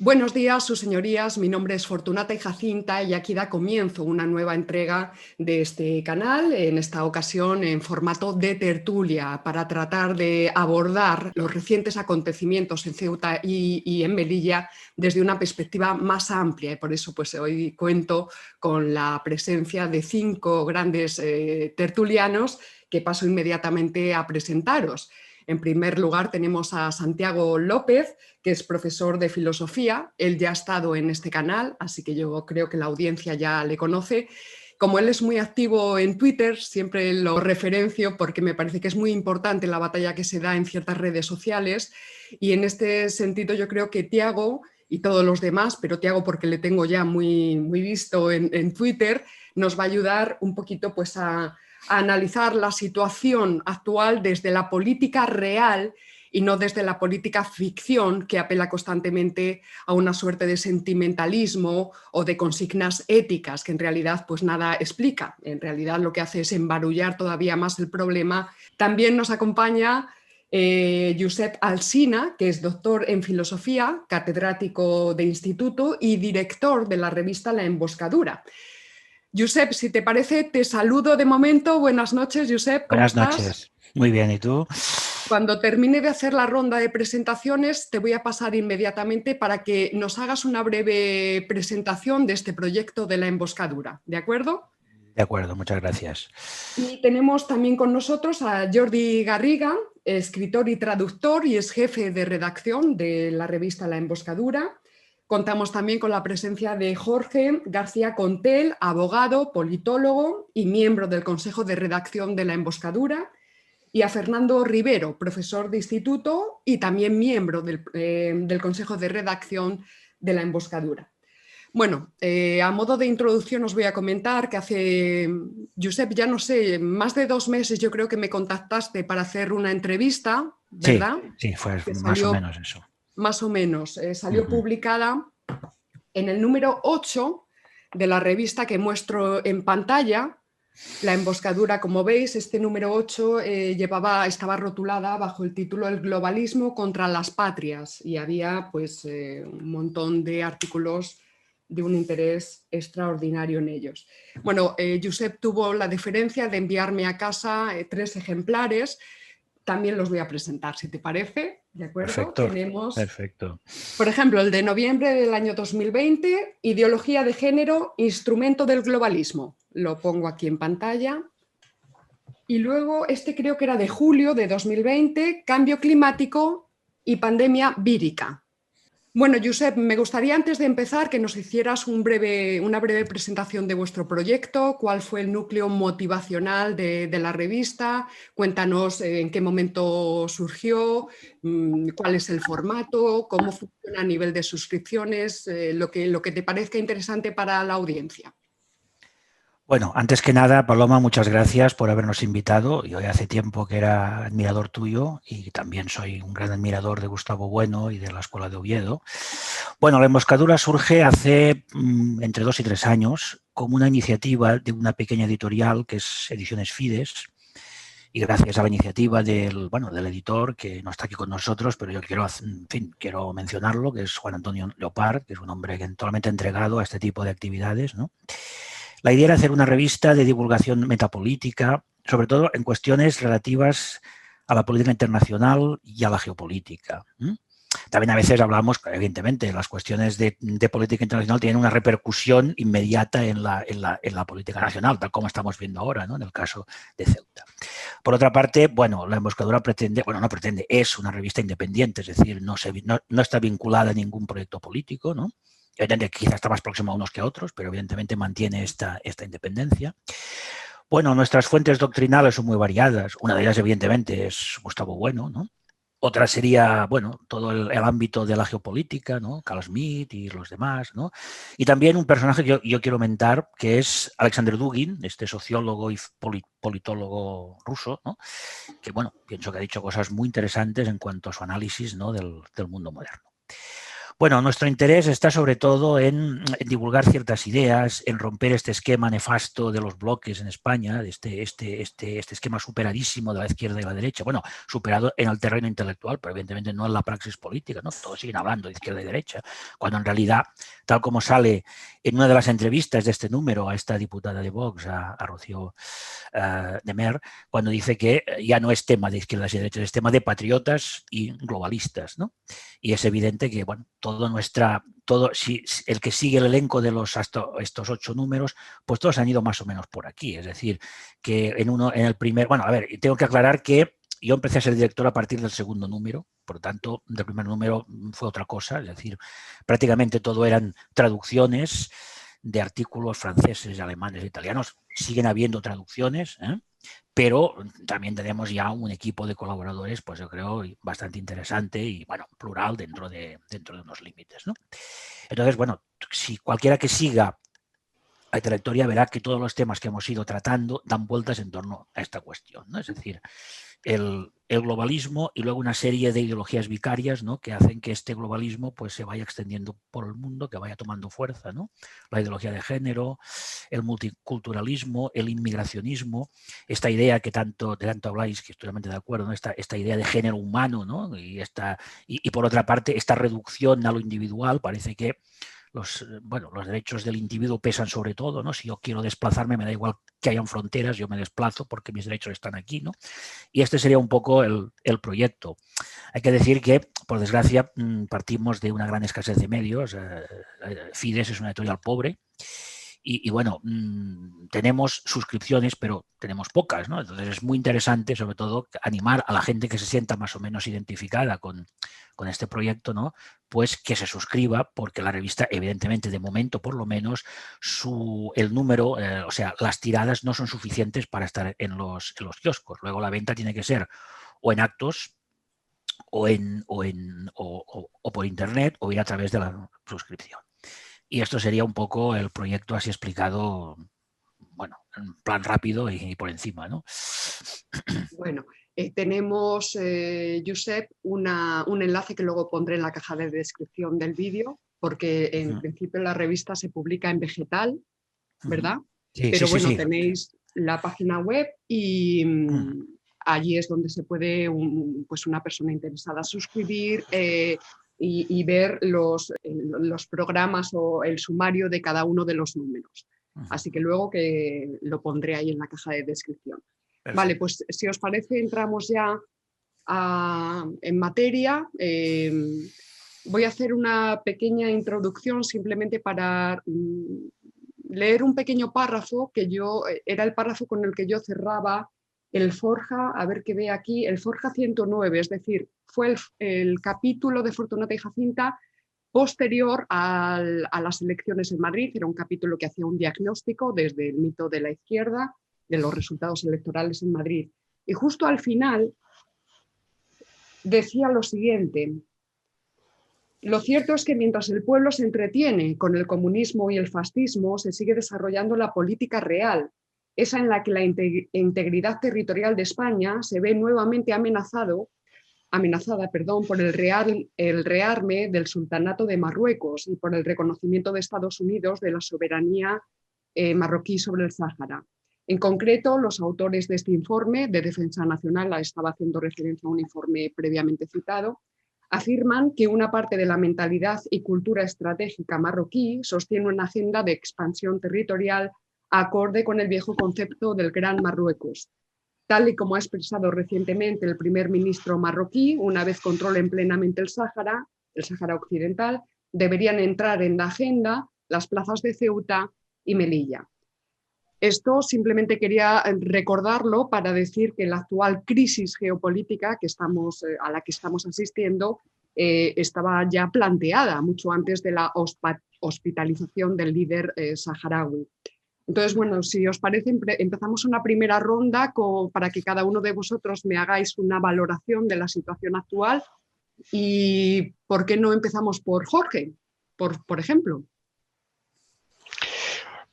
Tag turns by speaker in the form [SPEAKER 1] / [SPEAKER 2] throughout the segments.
[SPEAKER 1] Buenos días, sus señorías. Mi nombre es Fortunata y Jacinta y aquí da comienzo una nueva entrega de este canal, en esta ocasión en formato de tertulia, para tratar de abordar los recientes acontecimientos en Ceuta y en Melilla desde una perspectiva más amplia. Y por eso pues, hoy cuento con la presencia de 5 grandes tertulianos que paso inmediatamente a presentaros. En primer lugar tenemos a Santiago López, que es profesor de filosofía. Él ya ha estado en este canal, así que yo creo que la audiencia ya le conoce. Como él es muy activo en Twitter, siempre lo referencio porque me parece que es muy importante la batalla que se da en ciertas redes sociales, y en este sentido yo creo que Tiago y todos los demás, pero Tiago porque le tengo ya muy visto en Twitter, nos va a ayudar un poquito pues a analizar la situación actual desde la política real y no desde la política ficción, que apela constantemente a una suerte de sentimentalismo o de consignas éticas que en realidad pues nada explica. En realidad lo que hace es embarullar todavía más el problema. También nos acompaña Josep Alsina, que es doctor en filosofía, catedrático de instituto y director de la revista La Emboscadura. Josep, si te parece, te saludo de momento. Buenas noches, Josep, ¿cómo
[SPEAKER 2] Buenas
[SPEAKER 1] estás?
[SPEAKER 2] noches. Muy bien, ¿y tú?
[SPEAKER 1] Cuando termine de hacer la ronda de presentaciones, te voy a pasar inmediatamente para que nos hagas una breve presentación de este proyecto de La Emboscadura, ¿de acuerdo?
[SPEAKER 2] De acuerdo, muchas gracias.
[SPEAKER 1] Y tenemos también con nosotros a Jordi Garriga, escritor y traductor, y es jefe de redacción de la revista La Emboscadura. Contamos también con la presencia de Jorge García Contel, abogado, politólogo y miembro del Consejo de Redacción de La Emboscadura, y a Fernando Rivero, profesor de instituto y también miembro del Consejo de Redacción de La Emboscadura. Bueno, a modo de introducción os voy a comentar que hace, Josep, ya no sé, más de 2 meses yo creo que me contactaste para hacer una entrevista,
[SPEAKER 2] Sí,
[SPEAKER 1] ¿verdad?
[SPEAKER 2] sí, fue
[SPEAKER 1] Que
[SPEAKER 2] más o
[SPEAKER 1] salió
[SPEAKER 2] menos eso.
[SPEAKER 1] más o menos, salió
[SPEAKER 2] Ujú.
[SPEAKER 1] publicada en el número 8 de la revista que muestro en pantalla. La Emboscadura, como veis, este número 8 estaba rotulada bajo el título El globalismo contra las patrias, y había pues un montón de artículos de un interés extraordinario en ellos. Bueno, Josep tuvo la deferencia de enviarme a casa 3 ejemplares. También los voy a presentar, si te parece, ¿de acuerdo?
[SPEAKER 2] Perfecto,
[SPEAKER 1] Tenemos,
[SPEAKER 2] perfecto.
[SPEAKER 1] por ejemplo, el de noviembre del año 2020, Ideología de género, instrumento del globalismo. Lo pongo aquí en pantalla. Y luego este creo que era de julio de 2020, Cambio climático y pandemia vírica. Bueno, Josep, me gustaría antes de empezar que nos hicieras una breve presentación de vuestro proyecto, cuál fue el núcleo motivacional de la revista, cuéntanos en qué momento surgió, cuál es el formato, cómo funciona a nivel de suscripciones, lo que te parezca interesante para la audiencia.
[SPEAKER 2] Bueno, antes que nada, Paloma, muchas gracias por habernos invitado. Yo hace tiempo que era admirador tuyo y también soy un gran admirador de Gustavo Bueno y de la Escuela de Oviedo. Bueno, La Emboscadura surge hace entre 2 y 3 años como una iniciativa de una pequeña editorial que es Ediciones Fides. Y gracias a la iniciativa del editor, que no está aquí con nosotros, pero yo quiero mencionarlo, que es Juan Antonio Leopard, que es un hombre totalmente entregado a este tipo de actividades, ¿no? La idea era hacer una revista de divulgación metapolítica, sobre todo en cuestiones relativas a la política internacional y a la geopolítica. También a veces hablamos, evidentemente, las cuestiones de política internacional tienen una repercusión inmediata en la política nacional, tal como estamos viendo ahora, ¿no? En el caso de Ceuta. Por otra parte, bueno, La Emboscadura es una revista independiente, es decir, no está vinculada a ningún proyecto político, ¿no? Evidentemente, quizás está más próximo a unos que a otros, pero evidentemente mantiene esta independencia. Bueno, nuestras fuentes doctrinales son muy variadas. Una de ellas, evidentemente, es Gustavo Bueno, ¿no? Otra sería, bueno, todo el ámbito de la geopolítica, ¿no? Carl Schmitt y los demás, ¿no? Y también un personaje que yo quiero mentar, que es Alexander Dugin, este sociólogo y politólogo ruso, ¿no? Que, bueno, pienso que ha dicho cosas muy interesantes en cuanto a su análisis, ¿no? del mundo moderno. Bueno, nuestro interés está sobre todo en divulgar ciertas ideas, en romper este esquema nefasto de los bloques en España, de este esquema superadísimo de la izquierda y la derecha. Bueno, superado en el terreno intelectual, pero evidentemente no en la praxis política, ¿no? Todos siguen hablando de izquierda y derecha, cuando en realidad, tal como sale en una de las entrevistas de este número a esta diputada de Vox, a Rocío de Mer, cuando dice que ya no es tema de izquierdas y derechas, es tema de patriotas y globalistas, ¿no? Y es evidente que, bueno, si el que sigue el elenco de estos 8 números, pues todos han ido más o menos por aquí. Es decir, que en el primer... Bueno, a ver, tengo que aclarar que yo empecé a ser director a partir del segundo número, por lo tanto, del primer número fue otra cosa. Es decir, prácticamente todo eran traducciones de artículos franceses, alemanes, italianos. Siguen habiendo traducciones, pero también tenemos ya un equipo de colaboradores, pues yo creo, bastante interesante y, bueno, plural dentro de unos límites, ¿no? Entonces, bueno, si cualquiera que siga la trayectoria verá que todos los temas que hemos ido tratando dan vueltas en torno a esta cuestión, ¿no? Es decir, el globalismo y luego una serie de ideologías vicarias, ¿no? Que hacen que este globalismo pues, se vaya extendiendo por el mundo, que vaya tomando fuerza, ¿no? La ideología de género, el multiculturalismo, el inmigracionismo, esta idea que tanto habláis, que estoy totalmente de acuerdo, ¿no? esta idea de género humano, ¿no? Y por otra parte, esta reducción a lo individual, parece que los derechos del individuo pesan sobre todo, ¿no? Si yo quiero desplazarme, me da igual que hayan fronteras, yo me desplazo porque mis derechos están aquí, ¿no? Y este sería un poco el proyecto. Hay que decir que, por desgracia, partimos de una gran escasez de medios. Fides es una editorial pobre. Y bueno, tenemos suscripciones, pero tenemos pocas, ¿no? Entonces es muy interesante, sobre todo, animar a la gente que se sienta más o menos identificada con este proyecto, ¿no? Pues que se suscriba, porque la revista, evidentemente, de momento, por lo menos, el número, o sea, las tiradas no son suficientes para estar en los kioscos. Luego la venta tiene que ser o en actos o por internet o ir a través de la suscripción. Y esto sería un poco el proyecto así explicado, bueno, en plan rápido y por encima, ¿no?
[SPEAKER 1] Bueno, tenemos, Josep, un enlace que luego pondré en la caja de descripción del vídeo, porque en principio la revista se publica en vegetal, ¿verdad?
[SPEAKER 2] Sí,
[SPEAKER 1] Pero
[SPEAKER 2] sí,
[SPEAKER 1] bueno,
[SPEAKER 2] sí.
[SPEAKER 1] tenéis la página web y allí es donde se puede pues una persona interesada suscribir y ver los programas o el sumario de cada uno de los números. Así que luego que lo pondré ahí en la caja de descripción.
[SPEAKER 2] Perfecto.
[SPEAKER 1] Vale, pues si os parece entramos ya en materia. Voy a hacer una pequeña introducción simplemente para leer un pequeño párrafo que era el párrafo con el que yo cerraba el Forja, a ver qué ve aquí, el Forja 109, es decir, fue el capítulo de Fortunata y Jacinta posterior a las elecciones en Madrid. Era un capítulo que hacía un diagnóstico desde el mito de la izquierda, de los resultados electorales en Madrid. Y justo al final decía lo siguiente: lo cierto es que mientras el pueblo se entretiene con el comunismo y el fascismo, se sigue desarrollando la política real, esa en la que la integridad territorial de España se ve nuevamente amenazada por el rearme del sultanato de Marruecos y por el reconocimiento de Estados Unidos de la soberanía marroquí sobre el Sáhara. En concreto, los autores de este informe de Defensa Nacional, estaba haciendo referencia a un informe previamente citado, afirman que una parte de la mentalidad y cultura estratégica marroquí sostiene una agenda de expansión territorial acorde con el viejo concepto del Gran Marruecos. Tal y como ha expresado recientemente el primer ministro marroquí, una vez controlen plenamente el Sáhara Occidental, deberían entrar en la agenda las plazas de Ceuta y Melilla. Esto simplemente quería recordarlo para decir que la actual crisis geopolítica a la que estamos asistiendo estaba ya planteada mucho antes de la hospitalización del líder saharaui. Entonces, bueno, si os parece, empezamos una primera ronda para que cada uno de vosotros me hagáis una valoración de la situación actual. ¿Y por qué no empezamos por Jorge, por ejemplo?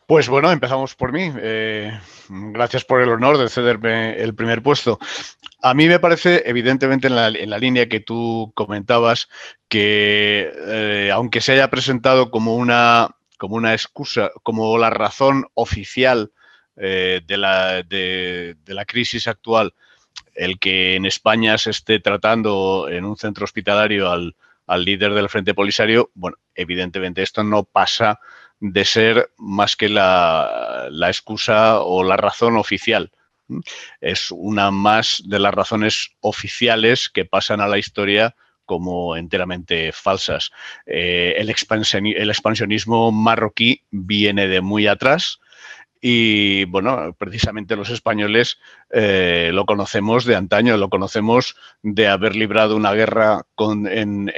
[SPEAKER 3] Pues bueno, empezamos por mí. Gracias por el honor de cederme el primer puesto. A mí me parece, evidentemente, en la línea que tú comentabas, que aunque se haya presentado como una excusa, como la razón oficial de la crisis actual, el que en España se esté tratando en un centro hospitalario al líder del Frente Polisario, bueno, evidentemente esto no pasa de ser más que la excusa o la razón oficial. Es una más de las razones oficiales que pasan a la historia como enteramente falsas. El expansionismo marroquí viene de muy atrás. Y bueno, precisamente los españoles lo conocemos de antaño, lo conocemos de haber librado una guerra en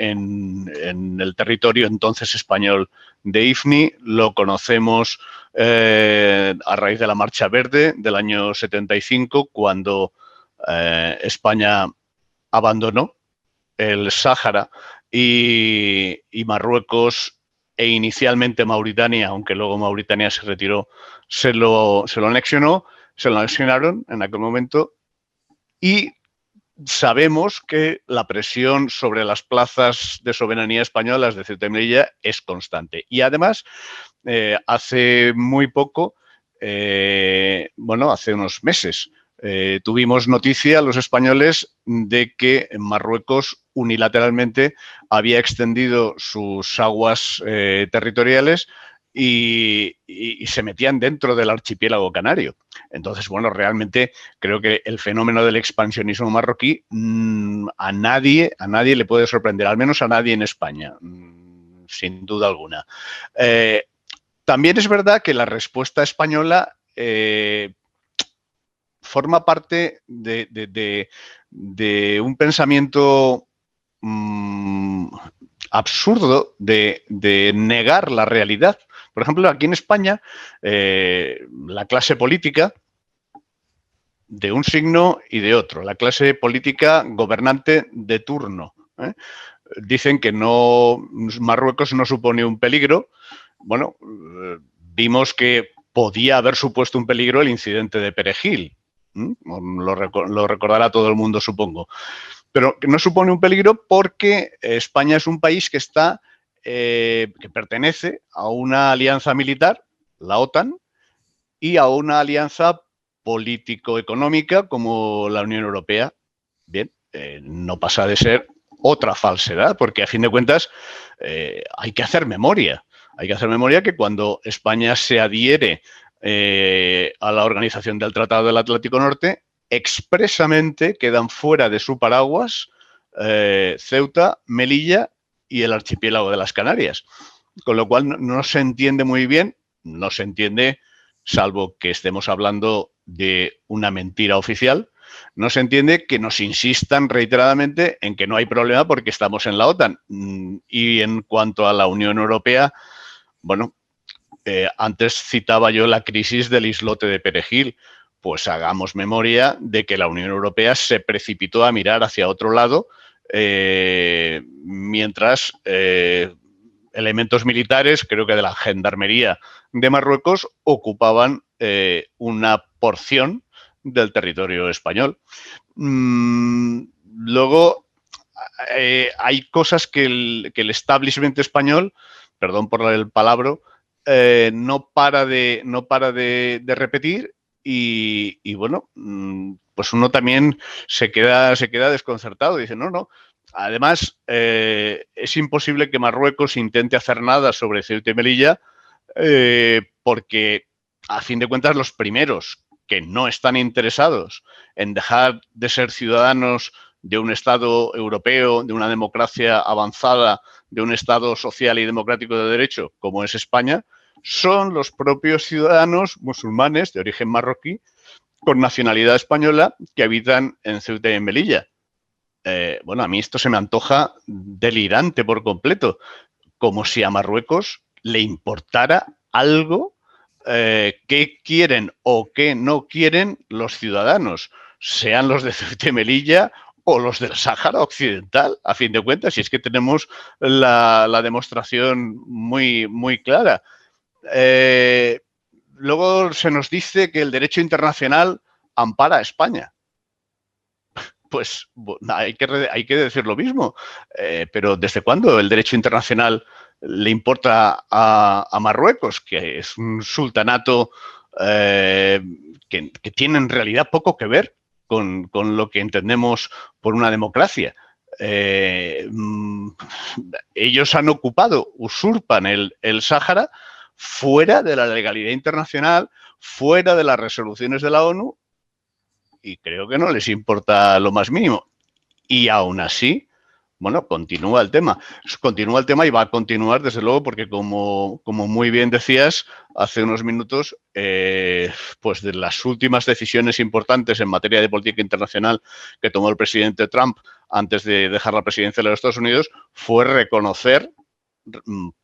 [SPEAKER 3] el territorio entonces español de Ifni, lo conocemos a raíz de la Marcha Verde del año 75, cuando España abandonó el Sáhara y Marruecos e inicialmente Mauritania, aunque luego Mauritania se retiró, se lo anexionaron en aquel momento, y sabemos que la presión sobre las plazas de soberanía españolas de Ceuta y Melilla es constante. Y además, hace muy poco, hace unos meses, tuvimos noticia los españoles de que Marruecos unilateralmente había extendido sus aguas territoriales y se metían dentro del archipiélago canario. Entonces, bueno, realmente creo que el fenómeno del expansionismo marroquí a nadie le puede sorprender, al menos a nadie en España, sin duda alguna. También es verdad que la respuesta española forma parte de un pensamiento absurdo de negar la realidad. Por ejemplo, aquí en España, la clase política de un signo y de otro, la clase política gobernante de turno, dicen que Marruecos no supone un peligro. Bueno, vimos que podía haber supuesto un peligro el incidente de Perejil. Lo recordará todo el mundo, supongo. Pero no supone un peligro porque España es un país que pertenece a una alianza militar, la OTAN, y a una alianza político-económica como la Unión Europea. Bien, no pasa de ser otra falsedad, porque a fin de cuentas hay que hacer memoria. Hay que hacer memoria que cuando España se adhiere a la Organización del Tratado del Atlántico Norte, expresamente quedan fuera de su paraguas Ceuta, Melilla y el archipiélago de las Canarias. Con lo cual no se entiende muy bien, no se entiende, salvo que estemos hablando de una mentira oficial, no se entiende que nos insistan reiteradamente en que no hay problema porque estamos en la OTAN. Y en cuanto a la Unión Europea, bueno, antes citaba yo la crisis del islote de Perejil. Pues hagamos memoria de que la Unión Europea se precipitó a mirar hacia otro lado mientras elementos militares, creo que de la gendarmería de Marruecos, ocupaban una porción del territorio español. Luego, hay cosas que el establishment español, perdón por el palabra, no para de repetir y bueno, pues uno también se queda desconcertado. Dice, no. Además, es imposible que Marruecos intente hacer nada sobre Ceuta y Melilla porque, a fin de cuentas, los primeros que no están interesados en dejar de ser ciudadanos de un Estado europeo, de una democracia avanzada, de un Estado social y democrático de derecho, como es España, son los propios ciudadanos musulmanes de origen marroquí con nacionalidad española que habitan en Ceuta y en Melilla. Bueno, a mí esto se me antoja delirante por completo, como si a Marruecos le importara algo qué quieren o qué no quieren los ciudadanos, sean los de Ceuta y Melilla o los del Sáhara Occidental, a fin de cuentas, si es que tenemos la demostración muy, muy clara. luego se nos dice que el derecho internacional ampara a España. Pues hay que decir lo mismo. Pero ¿desde cuándo el derecho internacional le importa a Marruecos, que es un sultanato que tiene en realidad poco que ver con lo que entendemos por una democracia? Ellos han ocupado, usurpan el Sáhara fuera de la legalidad internacional, fuera de las resoluciones de la ONU, y creo que no les importa lo más mínimo. Y aún así, bueno, continúa el tema. Continúa el tema y va a continuar, desde luego, porque como muy bien decías hace unos minutos, pues de las últimas decisiones importantes en materia de política internacional que tomó el presidente Trump antes de dejar la presidencia de los Estados Unidos fue reconocer,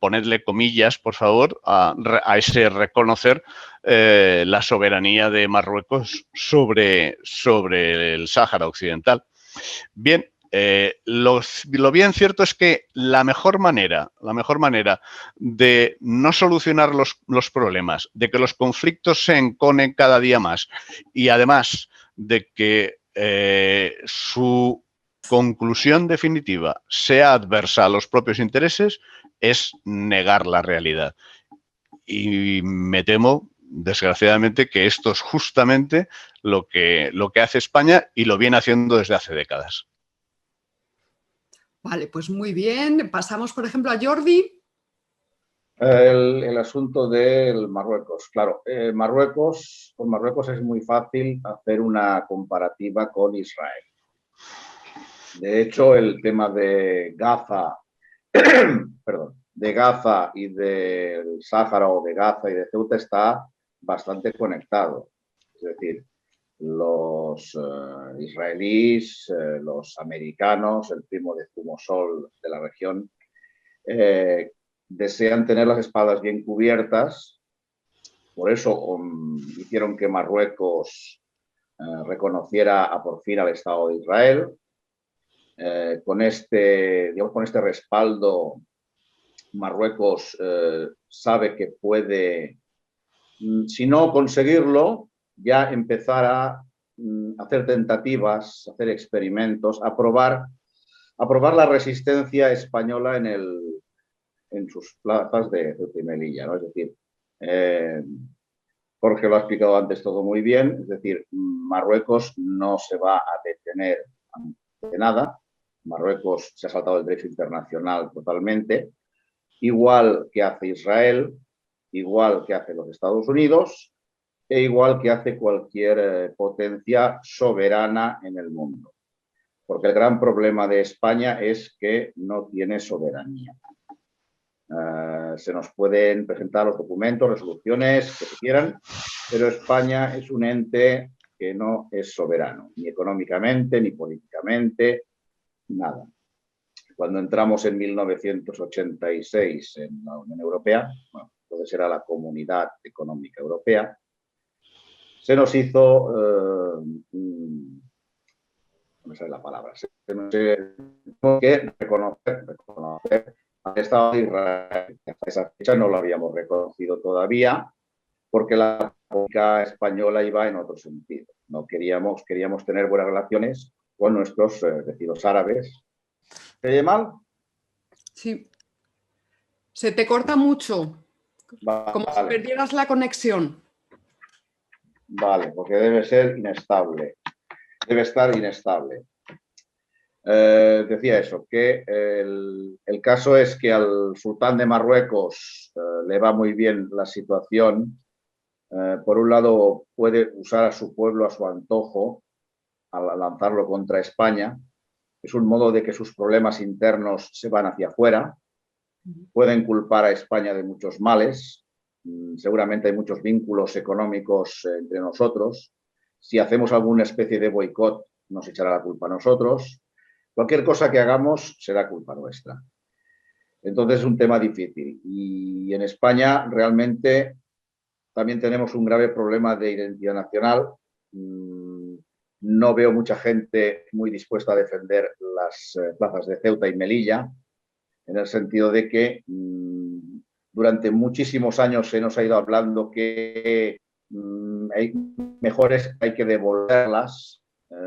[SPEAKER 3] ponedle comillas, por favor, a ese reconocer la soberanía de Marruecos sobre el Sáhara Occidental. Bien, lo bien cierto es que la mejor manera de no solucionar los problemas, de que los conflictos se enconen cada día más y además de que su conclusión definitiva sea adversa a los propios intereses, es negar la realidad. Y me temo, desgraciadamente, que esto es justamente lo que hace España y lo viene haciendo desde hace décadas.
[SPEAKER 1] Vale, pues muy bien. Pasamos, por ejemplo, a Jordi.
[SPEAKER 4] El asunto del Marruecos. Claro, con Marruecos es muy fácil hacer una comparativa con Israel. De hecho, el tema de Gaza, perdón, de Gaza y del Sáhara, o de Gaza y de Ceuta, está bastante conectado. Es decir, los israelíes, los americanos, el primo de Zumosol de la región, desean tener las espaldas bien cubiertas. Por eso hicieron que Marruecos reconociera por fin al Estado de Israel. Con este respaldo, Marruecos sabe que puede, si no conseguirlo, ya empezar a hacer tentativas, hacer experimentos, a probar la resistencia española en sus plazas de Ceuta y Melilla, ¿no? Es decir, Jorge lo ha explicado antes todo muy bien, es decir, Marruecos no se va a detener ante nada. Marruecos se ha saltado el derecho internacional totalmente, igual que hace Israel, igual que hace los Estados Unidos e igual que hace cualquier potencia soberana en el mundo. Porque el gran problema de España es que no tiene soberanía. Se nos pueden presentar los documentos, resoluciones que se quieran, pero España es un ente que no es soberano, ni económicamente, ni políticamente, nada. Cuando entramos en 1986 en la Unión Europea, bueno, entonces era la Comunidad Económica Europea, se nos hizo, no me sale la palabra, se nos tuvo que reconocer al Estado de Israel. Hasta esa fecha no lo habíamos reconocido todavía, porque la política española iba en otro sentido. No queríamos tener buenas relaciones con nuestros vecinos árabes. ¿Se oye mal?
[SPEAKER 1] Sí. Se te corta mucho.
[SPEAKER 4] Vale.
[SPEAKER 1] Como si perdieras la conexión.
[SPEAKER 4] Vale, porque debe ser inestable. Debe estar inestable. Decía eso, que el caso es que al sultán de Marruecos le va muy bien la situación. Por un lado, puede usar a su pueblo a su antojo al lanzarlo contra España. Es un modo de que sus problemas internos se van hacia afuera. Pueden culpar a España de muchos males. Seguramente hay muchos vínculos económicos entre nosotros. Si hacemos alguna especie de boicot, nos echará la culpa a nosotros. Cualquier cosa que hagamos será culpa nuestra. Entonces es un tema difícil. Y en España realmente también tenemos un grave problema de identidad nacional. No veo mucha gente muy dispuesta a defender las plazas de Ceuta y Melilla, en el sentido de que Durante muchísimos años se nos ha ido hablando que hay mejores, hay que devolverlas.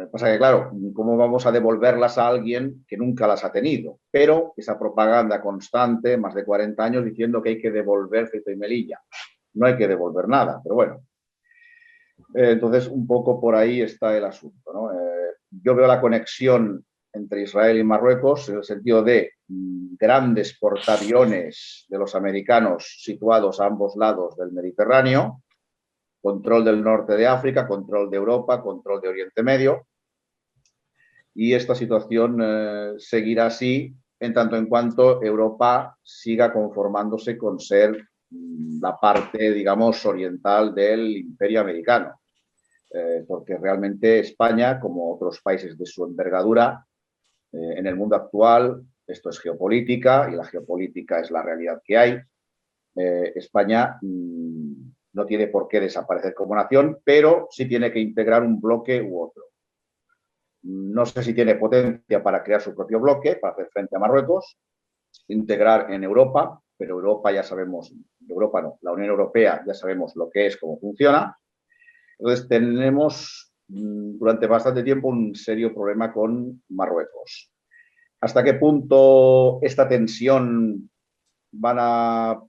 [SPEAKER 4] Pasa que, claro, ¿cómo vamos a devolverlas a alguien que nunca las ha tenido? Pero esa propaganda constante, más de 40 años, diciendo que hay que devolver Ceuta y Melilla. No hay que devolver nada, pero bueno. Entonces, un poco por ahí está el asunto, ¿no? Yo veo la conexión entre Israel y Marruecos en el sentido de grandes portaaviones de los americanos situados a ambos lados del Mediterráneo, control del norte de África, control de Europa, control de Oriente Medio. Y esta situación seguirá así en tanto en cuanto Europa siga conformándose con ser la parte, digamos, oriental del imperio americano. Porque realmente España, como otros países de su envergadura, en el mundo actual, esto es geopolítica y la geopolítica es la realidad que hay. España no tiene por qué desaparecer como nación, pero sí tiene que integrar un bloque u otro. No sé si tiene potencia para crear su propio bloque, para hacer frente a Marruecos, integrar en Europa, pero Europa ya sabemos, Europa no, la Unión Europea ya sabemos lo que es, cómo funciona. Entonces tenemos durante bastante tiempo un serio problema con Marruecos. ¿Hasta qué punto esta tensión va a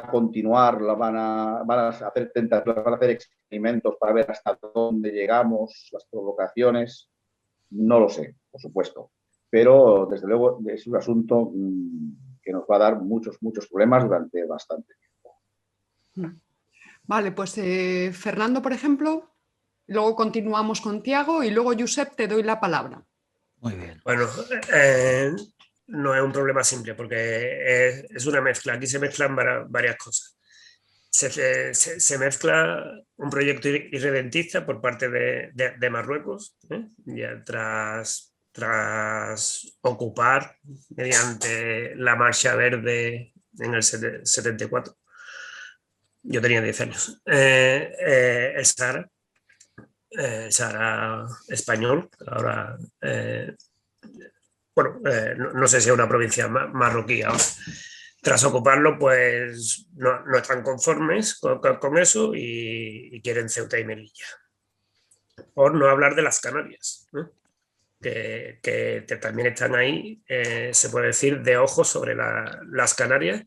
[SPEAKER 4] continuar? Van a hacer tentativas, van a hacer experimentos para ver hasta dónde llegamos, las provocaciones. No lo sé, por supuesto. Pero desde luego es un asunto que nos va a dar muchos problemas durante bastante tiempo.
[SPEAKER 1] Vale, pues Fernando, por ejemplo, luego continuamos con Tiago y luego, Josep, te doy la palabra.
[SPEAKER 2] Muy bien.
[SPEAKER 5] Bueno, no es un problema simple porque es una mezcla. Aquí se mezclan varias cosas. Se mezcla un proyecto irredentista por parte de Marruecos, ya tras ocupar mediante la Marcha Verde en el 74. Yo tenía 10 años. El Sahara español, ahora, no sé si es una provincia marroquí ahora. Tras ocuparlo, pues no están conformes con eso y quieren Ceuta y Melilla. Por no hablar de las Canarias, ¿no? que también están ahí, se puede decir, de ojos sobre las Canarias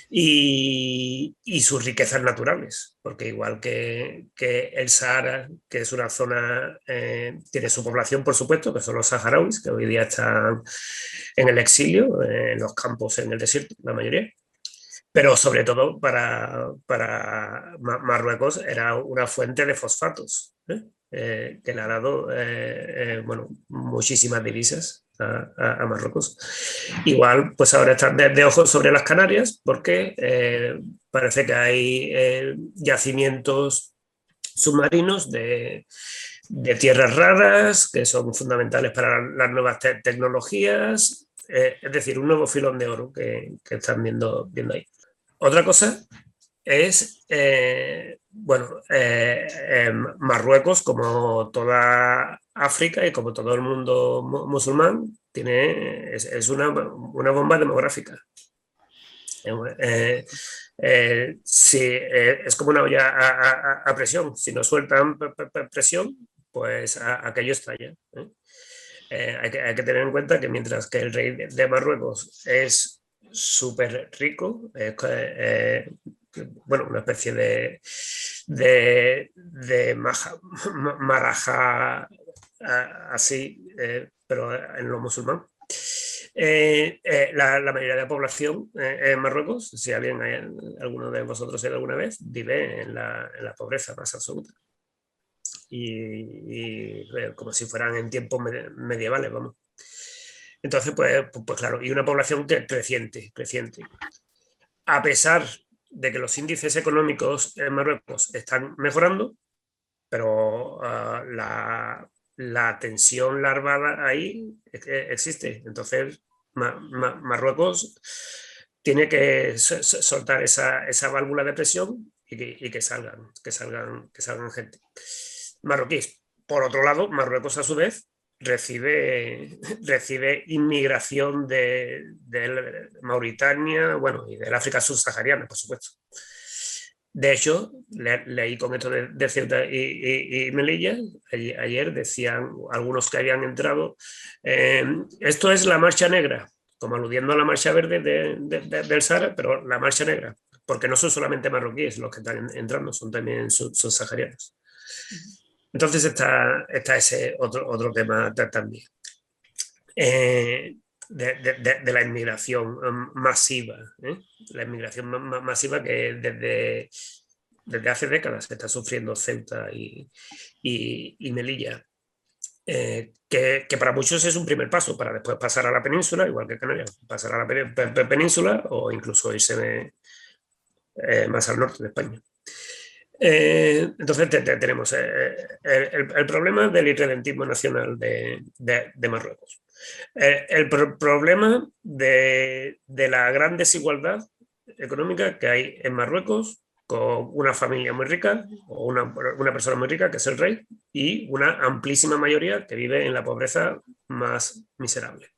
[SPEAKER 5] y sus riquezas naturales, porque igual que el Sahara, que es una zona, tiene su población, por supuesto, que son los saharauis, que hoy día están en el exilio, en los campos, en el desierto, la mayoría. Pero sobre todo para Marruecos era una fuente de fosfatos, que le ha dado muchísimas divisas a Marruecos. Igual, pues ahora están de ojos sobre las Canarias porque parece que hay yacimientos submarinos de tierras raras que son fundamentales para las nuevas tecnologías, es decir, un nuevo filón de oro que están viendo ahí. Otra cosa es, Marruecos, como toda África y como todo el mundo musulmán, es una bomba demográfica. Es como una olla a presión. Si no sueltan presión, pues aquello estalla. Hay que tener en cuenta que mientras que el rey de Marruecos es súper rico, una especie de marajá así, pero en lo musulmán. La mayoría de la población en Marruecos, si alguno de vosotros alguna vez, vive en la pobreza más absoluta. Y como si fueran en tiempos medievales, vamos. Entonces, pues claro, y una población creciente. A pesar de que los índices económicos en Marruecos están mejorando, pero la tensión larvada ahí existe. Entonces, Marruecos tiene que soltar esa válvula de presión y que salgan gente. Marroquíes. Por otro lado, Marruecos, a su vez, recibe inmigración de Mauritania, bueno, y del África subsahariana, por supuesto. De hecho, leí con esto de Ceuta y Melilla, ayer decían algunos que habían entrado, esto es la Marcha Negra, como aludiendo a la Marcha Verde del Sahara, pero la Marcha Negra, porque no son solamente marroquíes los que están entrando, son también subsaharianos. Entonces está ese otro tema también. De la inmigración masiva, la inmigración masiva que desde hace décadas se está sufriendo Ceuta y Melilla, que para muchos es un primer paso para después pasar a la península, igual que Canarias, pasar a la península o incluso irse más al norte de España. Entonces tenemos el problema del irredentismo nacional de Marruecos. El problema de la gran desigualdad económica que hay en Marruecos, con una familia muy rica o una persona muy rica que es el rey y una amplísima mayoría que vive en la pobreza más miserable.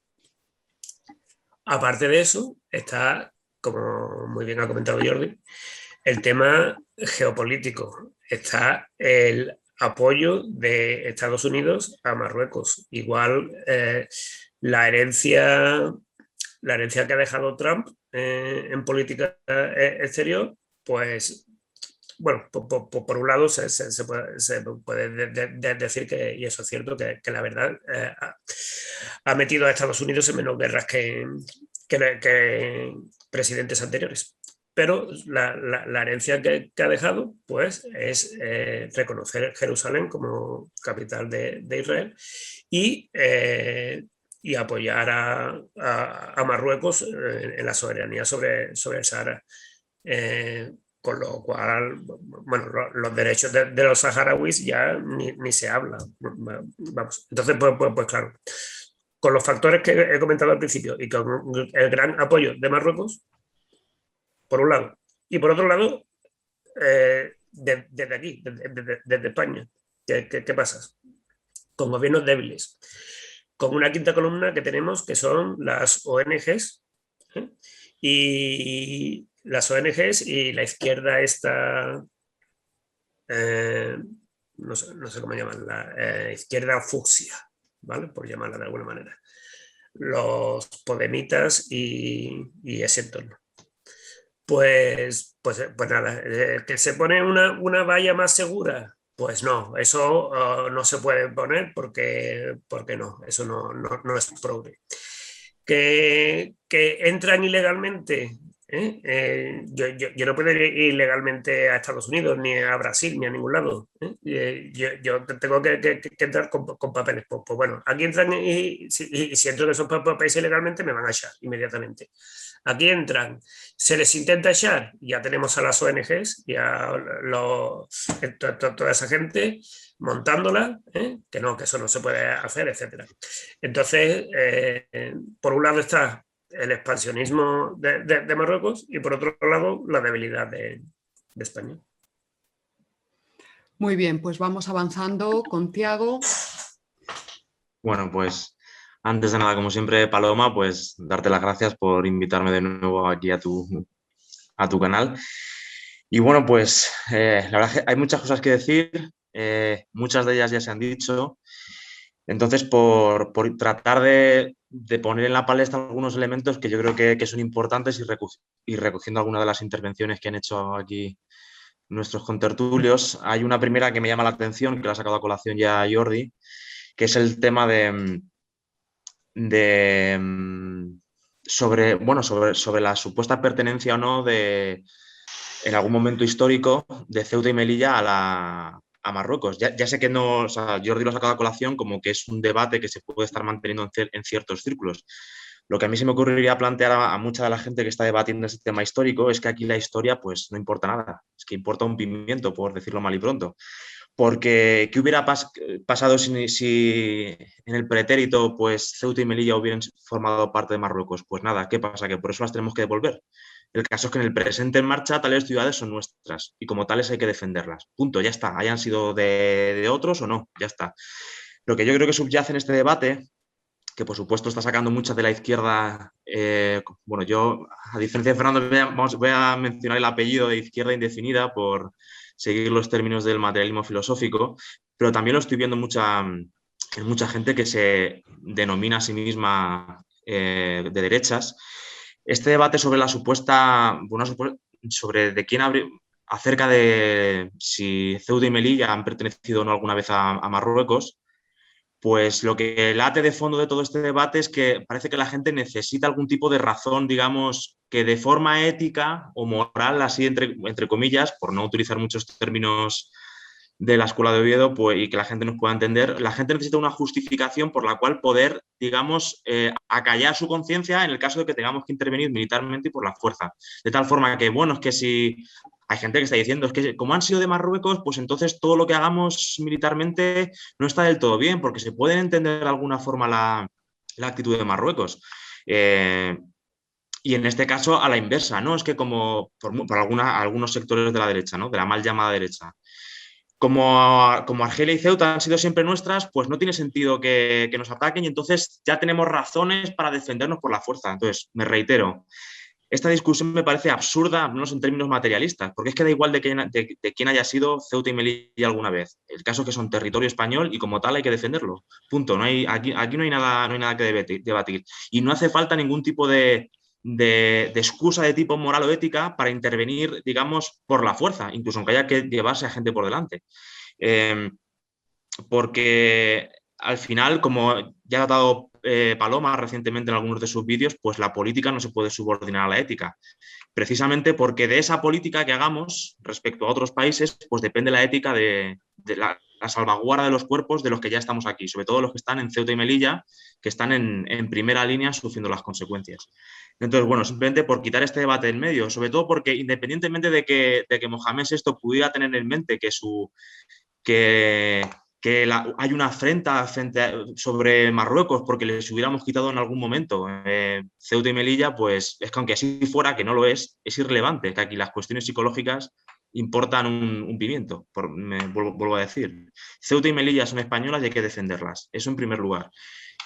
[SPEAKER 5] Aparte de eso está, como muy bien ha comentado Jordi, el tema geopolítico. Está el apoyo de Estados Unidos a Marruecos. Igual la herencia que ha dejado Trump en política exterior, pues, bueno, por un lado se puede decir que, y eso es cierto, que la verdad ha metido a Estados Unidos en menos guerras que presidentes anteriores. Pero la herencia que ha dejado, pues, es reconocer Jerusalén como capital de Israel y apoyar a Marruecos en la soberanía sobre el Sahara. Con lo cual, bueno, los derechos de los saharauis ya ni se habla. Vamos. Entonces, pues claro, con los factores que he comentado al principio y con el gran apoyo de Marruecos, por un lado, y por otro lado, desde aquí, desde España, ¿qué pasa? Con gobiernos débiles, con una quinta columna que tenemos que son las ONGs, y las ONGs y la izquierda esta, no sé cómo llaman, la izquierda fucsia, ¿vale? Por llamarla de alguna manera. Los podemitas y ese entorno. Pues nada, que se pone una valla más segura. Pues no, eso no se puede poner porque no, eso no es progre. Que entran ilegalmente. Yo no puedo ir ilegalmente a Estados Unidos, ni a Brasil, ni a ningún lado. Yo tengo que entrar con papeles. Pues bueno, aquí entran y si entro en esos países ilegalmente me van a echar inmediatamente. Aquí entran, se les intenta echar, ya tenemos a las ONGs y a toda esa gente montándola, que eso no se puede hacer, etc. Entonces, por un lado está el expansionismo de Marruecos y por otro lado la debilidad de España.
[SPEAKER 1] Muy bien, pues vamos avanzando con Tiago.
[SPEAKER 6] Bueno, pues antes de nada, como siempre, Paloma, pues darte las gracias por invitarme de nuevo aquí a tu canal. Y bueno, pues la verdad es que hay muchas cosas que decir, muchas de ellas ya se han dicho. Entonces, por tratar de poner en la palestra algunos elementos que yo creo que son importantes y recogiendo algunas de las intervenciones que han hecho aquí nuestros contertulios, hay una primera que me llama la atención, que la ha sacado a colación ya Jordi, que es el tema sobre la supuesta pertenencia o no en algún momento histórico de Ceuta y Melilla a Marruecos. Ya sé que no, o sea, Jordi lo ha sacado a colación como que es un debate que se puede estar manteniendo en ciertos círculos. Lo que a mí se me ocurriría plantear a mucha de la gente que está debatiendo este tema histórico es que aquí la historia pues no importa nada, es que importa un pimiento, por decirlo mal y pronto. Porque ¿qué hubiera pasado si en el pretérito pues Ceuta y Melilla hubieran formado parte de Marruecos? Pues nada, ¿qué pasa? Que por eso las tenemos que devolver. El caso es que en el presente en marcha tales ciudades son nuestras y como tales hay que defenderlas. Punto, ya está. Hayan sido de otros o no, ya está. Lo que yo creo que subyace en este debate, que por supuesto está sacando muchas de la izquierda, bueno, yo, a diferencia de Fernando, voy a mencionar el apellido de izquierda indefinida por seguir los términos del materialismo filosófico, pero también lo estoy viendo en mucha gente que se denomina a sí misma de derechas. Este debate sobre la supuesta, sobre de quién acerca de si Ceuta y Melilla han pertenecido o no alguna vez a Marruecos, pues lo que late de fondo de todo este debate es que parece que la gente necesita algún tipo de razón, digamos, que de forma ética o moral, así entre comillas, por no utilizar muchos términos de la Escuela de Oviedo, pues, y que la gente nos pueda entender, la gente necesita una justificación por la cual poder, digamos, acallar su conciencia en el caso de que tengamos que intervenir militarmente y por la fuerza. De tal forma que, bueno, es que si hay gente que está diciendo, es que como han sido de Marruecos, pues entonces todo lo que hagamos militarmente no está del todo bien, porque se puede entender de alguna forma la actitud de Marruecos. Y en este caso a la inversa, ¿no? Es que como por algunos sectores de la derecha, ¿no? De la mal llamada derecha. Como Argelia y Ceuta han sido siempre nuestras, pues no tiene sentido que nos ataquen y entonces ya tenemos razones para defendernos por la fuerza. Entonces, me reitero, esta discusión me parece absurda, al menos en términos materialistas, porque es que da igual de quién haya sido Ceuta y Melilla alguna vez. El caso es que son territorio español y como tal hay que defenderlo. Punto. Aquí no hay nada que debatir. Y no hace falta ningún tipo de excusa de tipo moral o ética para intervenir, digamos, por la fuerza, incluso aunque haya que llevarse a gente por delante. Porque al final, como ya ha dado Paloma recientemente en algunos de sus vídeos, pues la política no se puede subordinar a la ética. Precisamente porque de esa política que hagamos respecto a otros países, pues depende la ética de la salvaguarda de los cuerpos de los que ya estamos aquí, sobre todo los que están en Ceuta y Melilla, que están en primera línea sufriendo las consecuencias. Entonces, bueno, simplemente por quitar este debate en medio, sobre todo porque independientemente de que Mohamed VI pudiera tener en mente hay una afrenta sobre Marruecos porque les hubiéramos quitado en algún momento Ceuta y Melilla, pues es que aunque así fuera, que no lo es irrelevante, que aquí las cuestiones psicológicas importan un pimiento, vuelvo a decir. Ceuta y Melilla son españolas y hay que defenderlas, eso en primer lugar.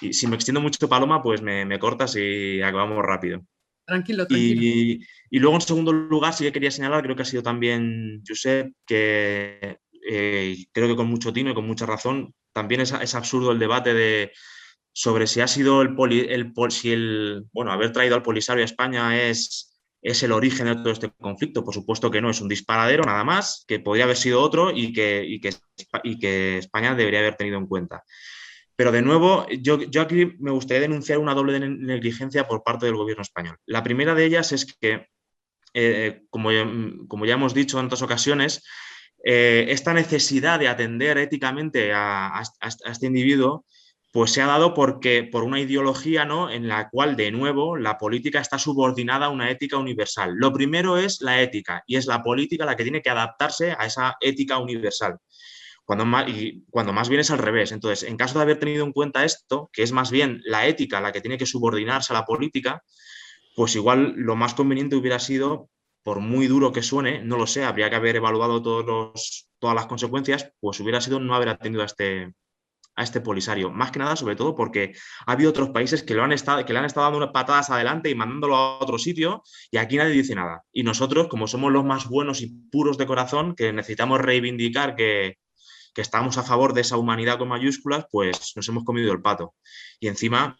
[SPEAKER 6] Y si me extiendo mucho, Paloma, pues me cortas y acabamos rápido.
[SPEAKER 1] Tranquilo.
[SPEAKER 6] Y luego, en segundo lugar, sí que quería señalar, creo que ha sido también Josep, que creo que con mucho tino y con mucha razón, también es absurdo el debate sobre si ha sido haber traído al Polisario a España es el origen de todo este conflicto. Por supuesto que no, es un disparadero nada más, que podría haber sido otro y que España debería haber tenido en cuenta. Pero de nuevo, yo aquí me gustaría denunciar una doble negligencia por parte del gobierno español. La primera de ellas es que, como ya hemos dicho en otras ocasiones, esta necesidad de atender éticamente a este individuo, pues se ha dado por una ideología, ¿no?, en la cual, de nuevo, la política está subordinada a una ética universal. Lo primero es la ética, y es la política la que tiene que adaptarse a esa ética universal. Cuando más bien es al revés. Entonces, en caso de haber tenido en cuenta esto, que es más bien la ética la que tiene que subordinarse a la política, pues igual lo más conveniente hubiera sido, por muy duro que suene, no lo sé, habría que haber evaluado todas las consecuencias, pues hubiera sido no haber atendido a este Polisario. Más que nada, sobre todo, porque ha habido otros países que le han estado dando unas patadas adelante y mandándolo a otro sitio, y aquí nadie dice nada. Y nosotros, como somos los más buenos y puros de corazón, que necesitamos reivindicar que estamos a favor de esa humanidad con mayúsculas, pues nos hemos comido el pato. Y encima,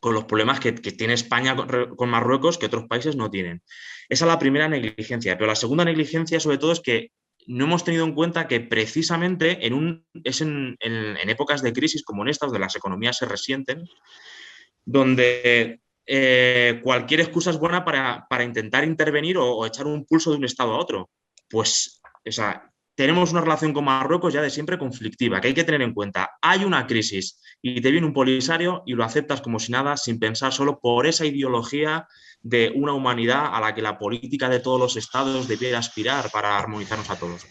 [SPEAKER 6] con los problemas que tiene España con Marruecos, que otros países no tienen. Esa es la primera negligencia. Pero la segunda negligencia, sobre todo, es que no hemos tenido en cuenta que precisamente en épocas de crisis como en estas, donde las economías se resienten, donde cualquier excusa es buena para intentar intervenir o echar un pulso de un estado a otro. Pues, tenemos una relación con Marruecos ya de siempre conflictiva, que hay que tener en cuenta. Hay una crisis y te viene un Polisario y lo aceptas como si nada, sin pensar, solo por esa ideología de una humanidad a la que la política de todos los estados debiera aspirar para armonizarnos a todos.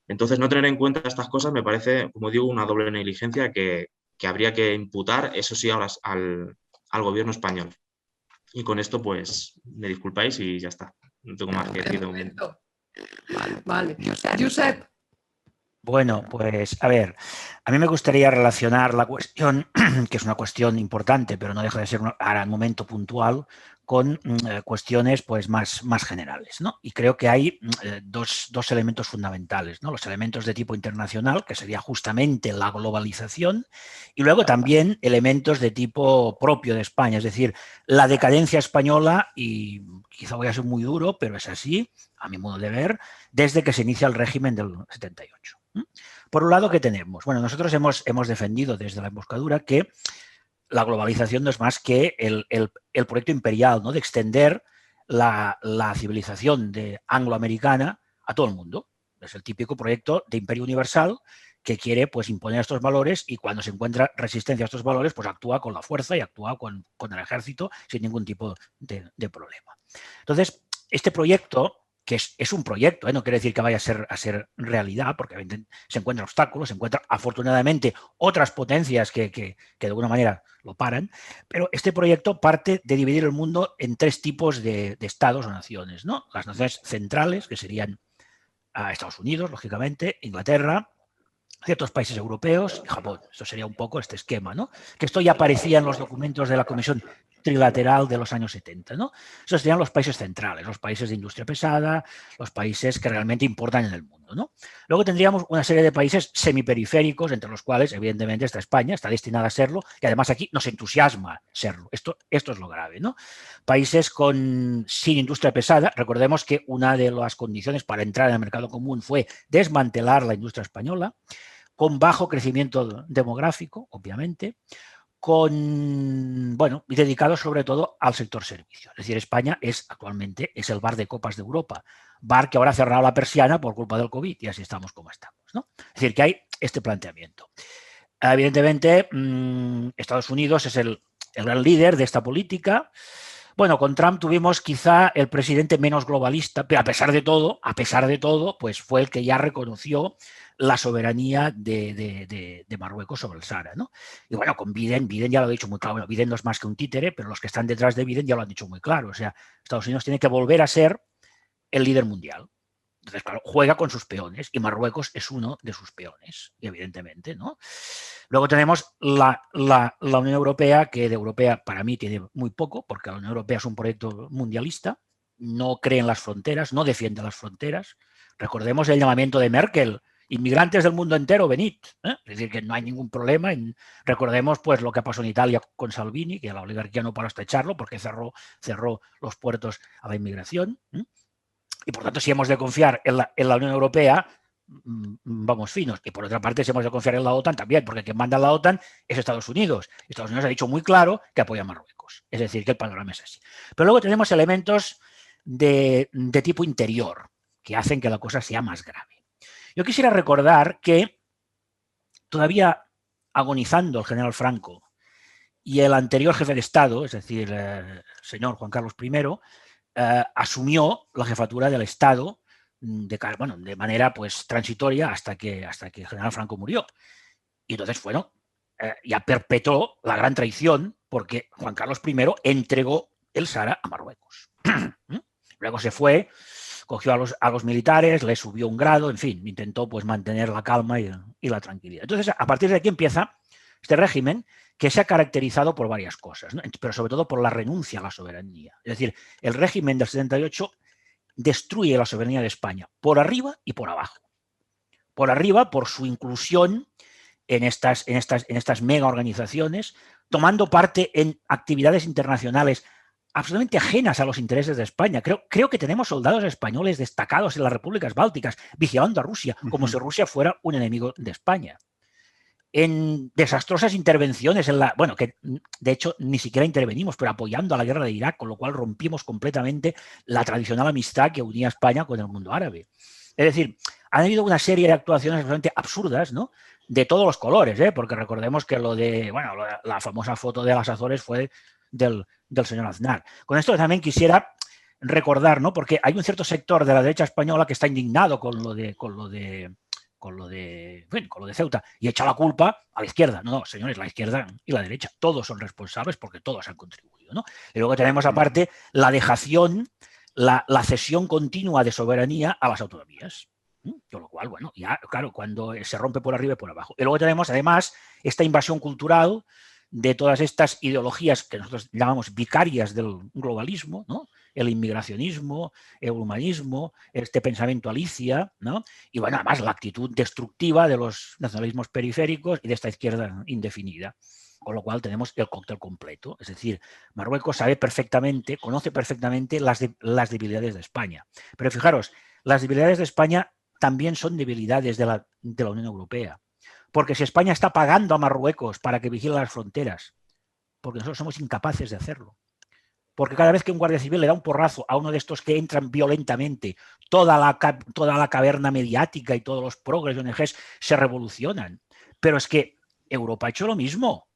[SPEAKER 6] Entonces, no tener en cuenta estas cosas me parece, como digo, una doble negligencia que habría que imputar, eso sí, ahora al gobierno español. Y con esto, pues, me disculpáis y ya está. No tengo más que decir de momento.
[SPEAKER 1] Vale. Josep.
[SPEAKER 2] Bueno, pues a ver, a mí me gustaría relacionar la cuestión, que es una cuestión importante, pero no deja de ser ahora un momento puntual, con cuestiones pues más generales, ¿no? Y creo que hay dos elementos fundamentales, ¿no? Los elementos de tipo internacional, que sería justamente la globalización, y luego también elementos de tipo propio de España, es decir, la decadencia española, y quizá voy a ser muy duro, pero es así, a mi modo de ver, desde que se inicia el régimen del 78. Por un lado, ¿qué tenemos? Bueno, nosotros hemos defendido desde la emboscadura que la globalización no es más que el proyecto imperial, ¿no? De extender la civilización angloamericana a todo el mundo. Es el típico proyecto de imperio universal que quiere pues, imponer estos valores, y cuando se encuentra resistencia a estos valores, pues actúa con la fuerza y actúa con el ejército sin ningún tipo de problema. Entonces, este proyecto, que es un proyecto, no quiere decir que vaya a ser realidad, porque se encuentran obstáculos, se encuentran afortunadamente otras potencias que de alguna manera lo paran, pero este proyecto parte de dividir el mundo en tres tipos de estados o naciones, ¿no? Las naciones centrales, que serían Estados Unidos, lógicamente, Inglaterra, ciertos países europeos y Japón. Esto sería un poco este esquema, ¿no? Que esto ya aparecía en los documentos de la Comisión Trilateral de los años 70, ¿no? Esos serían los países centrales, los países de industria pesada, los países que realmente importan en el mundo, ¿no? Luego tendríamos una serie de países semiperiféricos, entre los cuales, evidentemente, está España, está destinada a serlo, y además aquí nos entusiasma serlo. Esto es lo grave, ¿no? Países sin industria pesada. Recordemos que una de las condiciones para entrar en el mercado común fue desmantelar la industria española, con bajo crecimiento demográfico, obviamente, y dedicado sobre todo al sector servicios. Es decir, España actualmente es el bar de copas de Europa, bar que ahora ha cerrado la persiana por culpa del COVID, y así estamos como estamos, ¿no? Es decir, que hay este planteamiento. Evidentemente, Estados Unidos es el gran líder de esta política. Bueno, con Trump tuvimos quizá el presidente menos globalista, pero a pesar de todo, pues fue el que ya reconoció la soberanía de Marruecos sobre el Sáhara, ¿no? Y bueno, con Biden ya lo ha dicho muy claro. Bueno, Biden no es más que un títere, pero los que están detrás de Biden ya lo han dicho muy claro. O sea, Estados Unidos tiene que volver a ser el líder mundial. Entonces, claro, juega con sus peones, y Marruecos es uno de sus peones, evidentemente, ¿no? Luego tenemos la Unión Europea, que de europea para mí tiene muy poco, porque la Unión Europea es un proyecto mundialista, no cree en las fronteras, no defiende las fronteras. Recordemos el llamamiento de Merkel: inmigrantes del mundo entero, venid. Es decir, que no hay ningún problema. Recordemos pues lo que pasó en Italia con Salvini, que la oligarquía no paró hasta echarlo porque cerró los puertos a la inmigración. Y por tanto, si hemos de confiar en la Unión Europea, vamos finos. Y por otra parte, si hemos de confiar en la OTAN también, porque quien manda en la OTAN es Estados Unidos. Estados Unidos ha dicho muy claro que apoya a Marruecos. Es decir, que el panorama es así. Pero luego tenemos elementos de tipo interior que hacen que la cosa sea más grave. Yo quisiera recordar que todavía agonizando el general Franco y el anterior jefe de Estado, es decir, el señor Juan Carlos I, asumió la jefatura del Estado de manera pues transitoria hasta que el general Franco murió. Y entonces, bueno, ya perpetró la gran traición, porque Juan Carlos I entregó el Sáhara a Marruecos. Luego se fue, cogió a los militares, les subió un grado, en fin, intentó pues mantener la calma y la tranquilidad. Entonces, a partir de aquí empieza este régimen, que se ha caracterizado por varias cosas, ¿no? Pero sobre todo por la renuncia a la soberanía. Es decir, el régimen del 78 destruye la soberanía de España por arriba y por abajo. Por arriba, por su inclusión en estas mega organizaciones, tomando parte en actividades internacionales absolutamente ajenas a los intereses de España. Creo que tenemos soldados españoles destacados en las repúblicas bálticas vigilando a Rusia, como si Rusia fuera un enemigo de España. En desastrosas intervenciones que de hecho ni siquiera intervenimos, pero apoyando a la guerra de Irak, con lo cual rompimos completamente la tradicional amistad que unía a España con el mundo árabe. Es decir, han habido una serie de actuaciones absolutamente absurdas, ¿no? De todos los colores, porque recordemos que la famosa foto de las Azores fue del señor Aznar. Con esto también quisiera recordar, ¿no? Porque hay un cierto sector de la derecha española que está indignado con lo de Ceuta, y echa la culpa a la izquierda. No, señores, la izquierda y la derecha, todos son responsables porque todos han contribuido, ¿no? Y luego tenemos aparte la dejación, la cesión continua de soberanía a las autonomías. Con lo cual, bueno, ya, claro, cuando se rompe por arriba y por abajo. Y luego tenemos, además, esta invasión cultural de todas estas ideologías que nosotros llamamos vicarias del globalismo, ¿no? El inmigracionismo, el humanismo, este pensamiento alicia, ¿no? Y bueno, además la actitud destructiva de los nacionalismos periféricos y de esta izquierda indefinida. Con lo cual tenemos el cóctel completo. Es decir, Marruecos sabe perfectamente, conoce perfectamente las debilidades de España. Pero fijaros, las debilidades de España también son debilidades de la Unión Europea. Porque si España está pagando a Marruecos para que vigile las fronteras, porque nosotros somos incapaces de hacerlo. Porque cada vez que un guardia civil le da un porrazo a uno de estos que entran violentamente, toda la caverna mediática y todos los progres de ONGs se revolucionan. Pero es que Europa ha hecho lo mismo.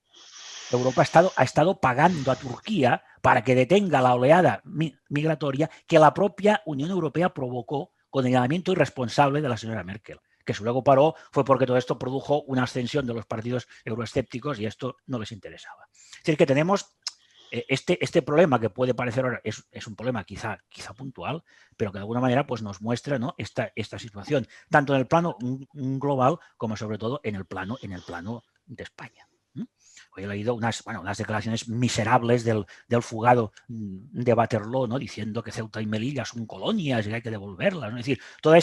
[SPEAKER 2] Europa ha estado pagando a Turquía para que detenga la oleada migratoria que la propia Unión Europea provocó con el llamamiento irresponsable de la señora Merkel. Que si luego paró fue porque todo esto produjo una ascensión de los partidos euroescépticos y esto no les interesaba. Es decir, que tenemos este problema que puede parecer ahora es un problema quizá puntual, pero que de alguna manera pues, nos muestra, ¿no? esta situación, tanto en el plano global como sobre todo en el plano de España. Hoy he leído unas declaraciones miserables del fugado de Waterloo, ¿no? Diciendo que Ceuta y Melilla son colonias y que hay que devolverlas, ¿no? Es decir, todo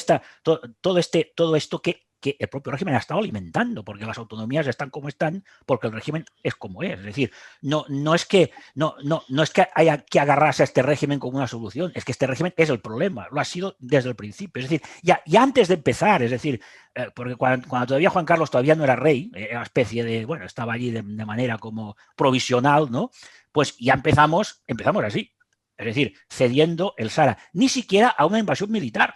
[SPEAKER 2] esto que el propio régimen ha estado alimentando, porque las autonomías están como están, porque el régimen es como es. Es decir, no es que haya que agarrarse a este régimen como una solución, es que este régimen es el problema, lo ha sido desde el principio. Es decir, ya antes de empezar, es decir, porque cuando todavía Juan Carlos todavía no era rey, era una especie de, bueno, estaba allí de manera como provisional, ¿no? Pues ya empezamos así, es decir, cediendo el Sahara, ni siquiera a una invasión militar.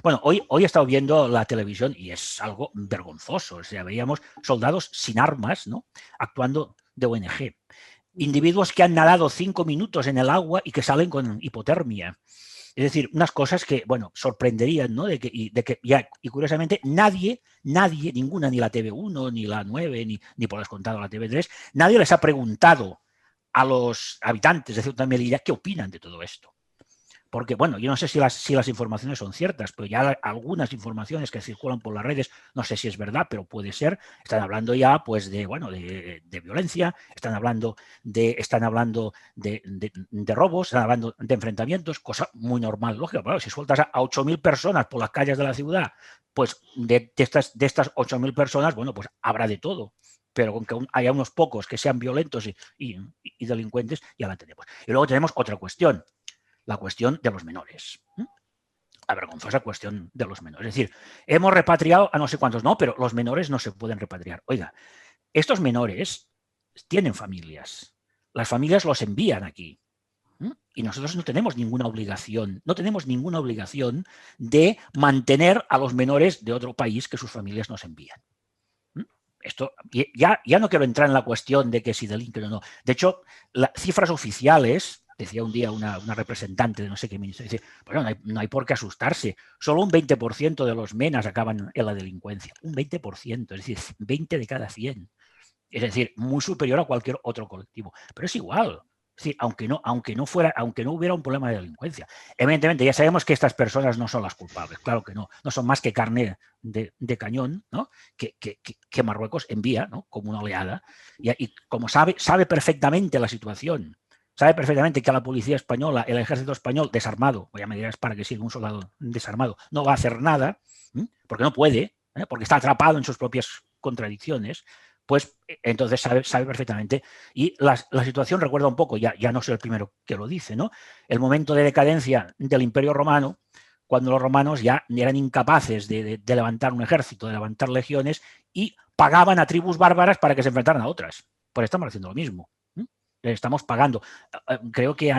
[SPEAKER 2] Bueno, hoy he estado viendo la televisión y es algo vergonzoso. O sea, veíamos soldados sin armas, ¿no? Actuando de ONG. Individuos que han nadado 5 minutos en el agua y que salen con hipotermia. Es decir, unas cosas que, bueno, sorprenderían, ¿no? Y curiosamente nadie, ninguna, ni la TV1, ni la 9, ni por descontado la TV3, nadie les ha preguntado a los habitantes de Ceuta y Melilla qué opinan de todo esto. Porque, bueno, yo no sé si las informaciones son ciertas, pero ya algunas informaciones que circulan por las redes, no sé si es verdad, pero puede ser, están hablando ya pues de violencia, están hablando de robos, están hablando de enfrentamientos, cosa muy normal, lógico. Bueno, si sueltas a 8.000 personas por las calles de la ciudad, pues de estas 8.000 personas, bueno, pues habrá de todo. Pero con que haya unos pocos que sean violentos y delincuentes, ya la tenemos. Y luego tenemos otra cuestión. La cuestión de los menores. La vergonzosa cuestión de los menores. Es decir, hemos repatriado a no sé cuántos, no, pero los menores no se pueden repatriar. Oiga, estos menores tienen familias. Las familias los envían aquí. Y nosotros no tenemos ninguna obligación de mantener a los menores de otro país que sus familias nos envían. Esto ya no quiero entrar en la cuestión de que si delinquen o no. De hecho, las cifras oficiales, decía un día una representante de no sé qué ministerio, dice, bueno, no hay por qué asustarse. Solo un 20% de los menas acaban en la delincuencia. Un 20%, es decir, 20 de cada 100. Es decir, muy superior a cualquier otro colectivo. Pero es igual. Es decir, aunque no hubiera un problema de delincuencia. Evidentemente, ya sabemos que estas personas no son las culpables. Claro que no son más que carne de cañón, ¿no? que Marruecos envía, ¿no? Como una oleada. Y como sabe perfectamente la situación, sabe perfectamente que a la policía española, el ejército español desarmado, ya me dirás para que siga un soldado desarmado, no va a hacer nada, porque no puede, porque está atrapado en sus propias contradicciones, pues entonces sabe perfectamente. Y la situación recuerda un poco, ya no soy el primero que lo dice, ¿no? El momento de decadencia del Imperio Romano, cuando los romanos ya eran incapaces de levantar un ejército, de levantar legiones, y pagaban a tribus bárbaras para que se enfrentaran a otras. Pues estamos haciendo lo mismo. Estamos pagando. Creo que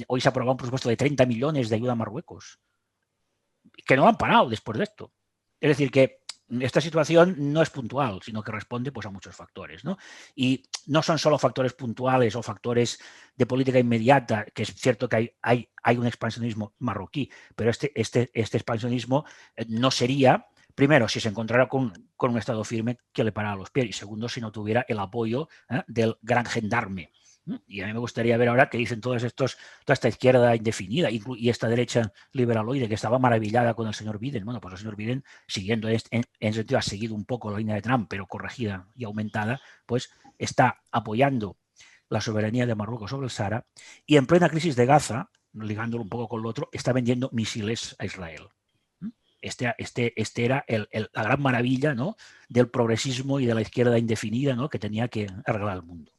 [SPEAKER 2] hoy se ha aprobado un presupuesto de 30 millones de ayuda a Marruecos, que no han parado después de esto. Es decir, que esta situación no es puntual, sino que responde pues, a muchos factores, ¿no? Y no son solo factores puntuales o factores de política inmediata, que es cierto que hay un expansionismo marroquí, pero este expansionismo no sería, primero, si se encontrara con un Estado firme que le parara los pies, y segundo, si no tuviera el apoyo del gran gendarme Y a mí me gustaría ver ahora qué dicen toda esta izquierda indefinida y esta derecha liberaloide que estaba maravillada con el señor Biden. Bueno, pues el señor Biden, siguiendo en sentido, ha seguido un poco la línea de Trump, pero corregida y aumentada, pues está apoyando la soberanía de Marruecos sobre el Sahara y en plena crisis de Gaza, ligándolo un poco con lo otro, está vendiendo misiles a Israel. Este era la gran maravilla, ¿no?, del progresismo y de la izquierda indefinida, ¿no?, que tenía que arreglar el mundo.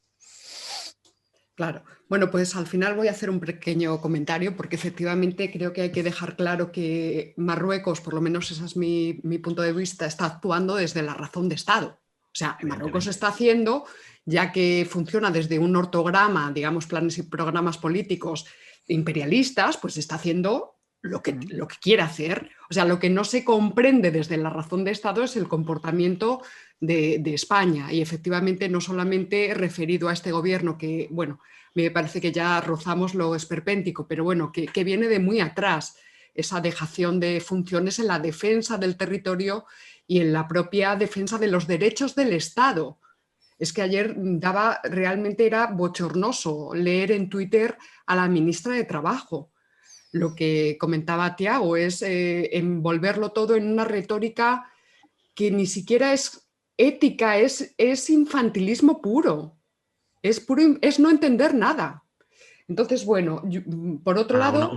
[SPEAKER 1] Claro. Bueno, pues al final voy a hacer un pequeño comentario porque efectivamente creo que hay que dejar claro que Marruecos, por lo menos ese es mi punto de vista, está actuando desde la razón de Estado. O sea, Marruecos está haciendo, ya que funciona desde un ortograma, digamos, planes y programas políticos imperialistas, pues está haciendo lo que quiere hacer. O sea, lo que no se comprende desde la razón de Estado es el comportamiento de España, y efectivamente no solamente referido a este gobierno que, bueno, me parece que ya rozamos lo esperpéntico, pero bueno, que viene de muy atrás, esa dejación de funciones en la defensa del territorio y en la propia defensa de los derechos del Estado. Es que ayer realmente era bochornoso leer en Twitter a la ministra de Trabajo. Lo que comentaba Tiago es envolverlo todo en una retórica que ni siquiera es ética, es infantilismo puro, es no entender nada. Entonces, bueno, por otro lado...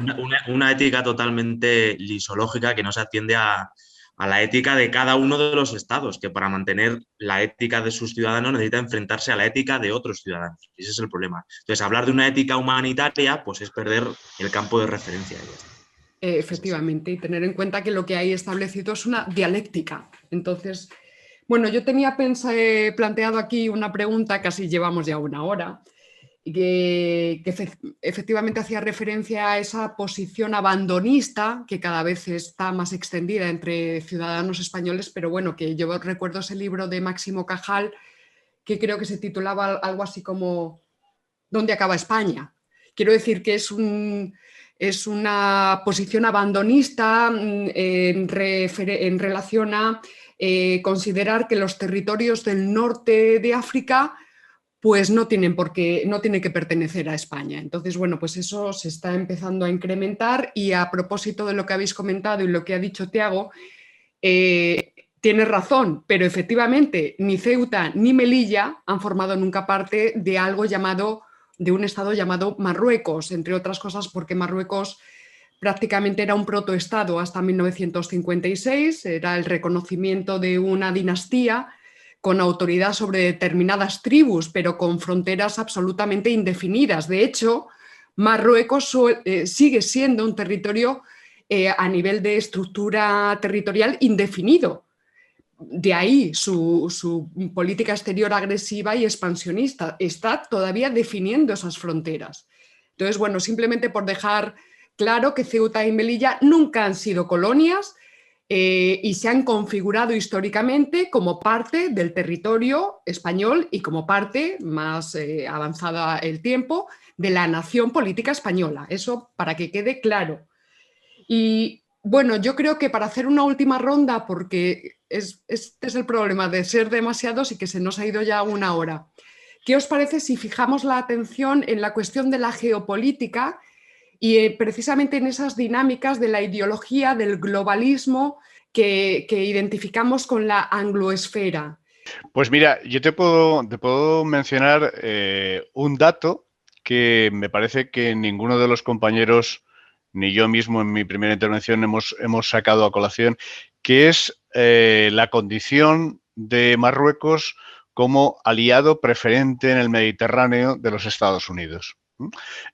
[SPEAKER 6] Una ética totalmente lisológica que no se atiende a la ética de cada uno de los estados, que para mantener la ética de sus ciudadanos necesita enfrentarse a la ética de otros ciudadanos. Ese es el problema. Entonces, hablar de una ética humanitaria, pues es perder el campo de referencia.
[SPEAKER 1] Efectivamente, y tener en cuenta que lo que hay establecido es una dialéctica. Entonces, bueno, yo tenía planteado aquí una pregunta, casi llevamos ya una hora, que efectivamente hacía referencia a esa posición abandonista que cada vez está más extendida entre ciudadanos españoles, pero bueno, que yo recuerdo ese libro de Máximo Cajal que creo que se titulaba algo así como ¿Dónde acaba España? Quiero decir que es una posición abandonista en relación a considerar que los territorios del norte de África pues no tienen que pertenecer a España. Entonces, bueno, pues eso se está empezando a incrementar, y a propósito de lo que habéis comentado y lo que ha dicho Tiago, tienes razón, pero efectivamente ni Ceuta ni Melilla han formado nunca parte de un estado llamado Marruecos, entre otras cosas porque Marruecos prácticamente era un protoestado hasta 1956, era el reconocimiento de una dinastía con autoridad sobre determinadas tribus, pero con fronteras absolutamente indefinidas. De hecho, Marruecos sigue siendo un territorio a nivel de estructura territorial indefinido. De ahí su política exterior agresiva y expansionista. Está todavía definiendo esas fronteras. Entonces, bueno, simplemente por dejar claro que Ceuta y Melilla nunca han sido colonias, y se han configurado históricamente como parte del territorio español y como parte, más avanzada el tiempo, de la nación política española. Eso para que quede claro. Y bueno, yo creo que para hacer una última ronda, porque este es el problema de ser demasiados y que se nos ha ido ya una hora. ¿Qué os parece si fijamos la atención en la cuestión de la geopolítica y precisamente en esas dinámicas de la ideología del globalismo que identificamos con la angloesfera?
[SPEAKER 3] Pues mira, yo te puedo mencionar un dato que me parece que ninguno de los compañeros, ni yo mismo en mi primera intervención hemos sacado a colación, que es la condición de Marruecos como aliado preferente en el Mediterráneo de los Estados Unidos.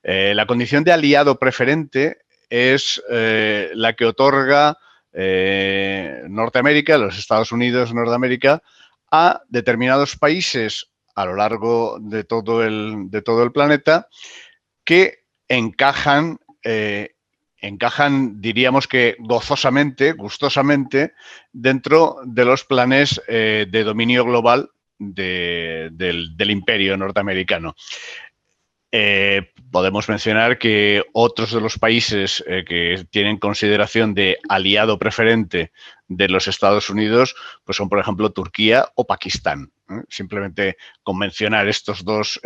[SPEAKER 3] La condición de aliado preferente es la que otorga Norteamérica, los Estados Unidos, Norteamérica, a determinados países a lo largo de todo el planeta que encajan, diríamos que gustosamente, dentro de los planes de dominio global del imperio norteamericano. Podemos mencionar que otros de los países que tienen consideración de aliado preferente de los Estados Unidos, pues son, por ejemplo, Turquía o Pakistán. Simplemente con mencionar estos dos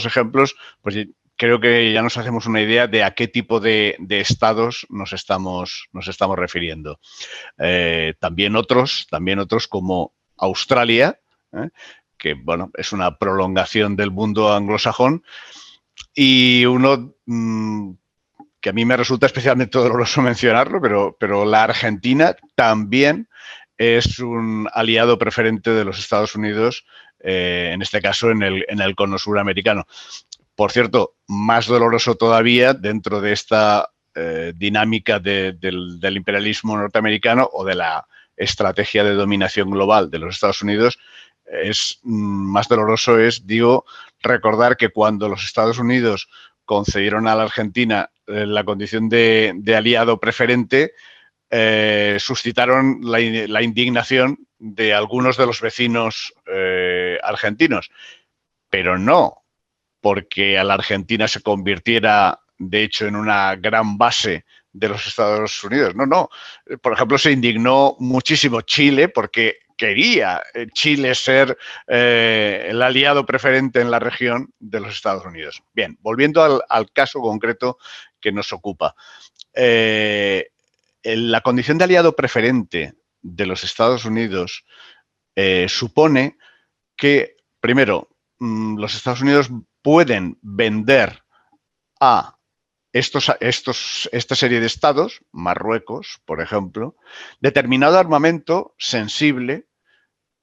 [SPEAKER 3] ejemplos, pues creo que ya nos hacemos una idea de a qué tipo de estados nos estamos refiriendo. También otros como Australia, que bueno, es una prolongación del mundo anglosajón, y uno que a mí me resulta especialmente doloroso mencionarlo, pero la Argentina también es un aliado preferente de los Estados Unidos, en este caso en el cono suramericano. Por cierto, más doloroso todavía dentro de esta dinámica del imperialismo norteamericano o de la estrategia de dominación global de los Estados Unidos, más doloroso es, digo, recordar que cuando los Estados Unidos concedieron a la Argentina la condición de aliado preferente, suscitaron la indignación de algunos de los vecinos argentinos, pero no porque a la Argentina se convirtiera, de hecho, en una gran base de los Estados Unidos. No. Por ejemplo, se indignó muchísimo Chile porque quería Chile ser el aliado preferente en la región de los Estados Unidos. Bien, volviendo al caso concreto que nos ocupa. La condición de aliado preferente de los Estados Unidos supone que, primero, los Estados Unidos pueden vender a esta serie de estados, Marruecos, por ejemplo, determinado armamento sensible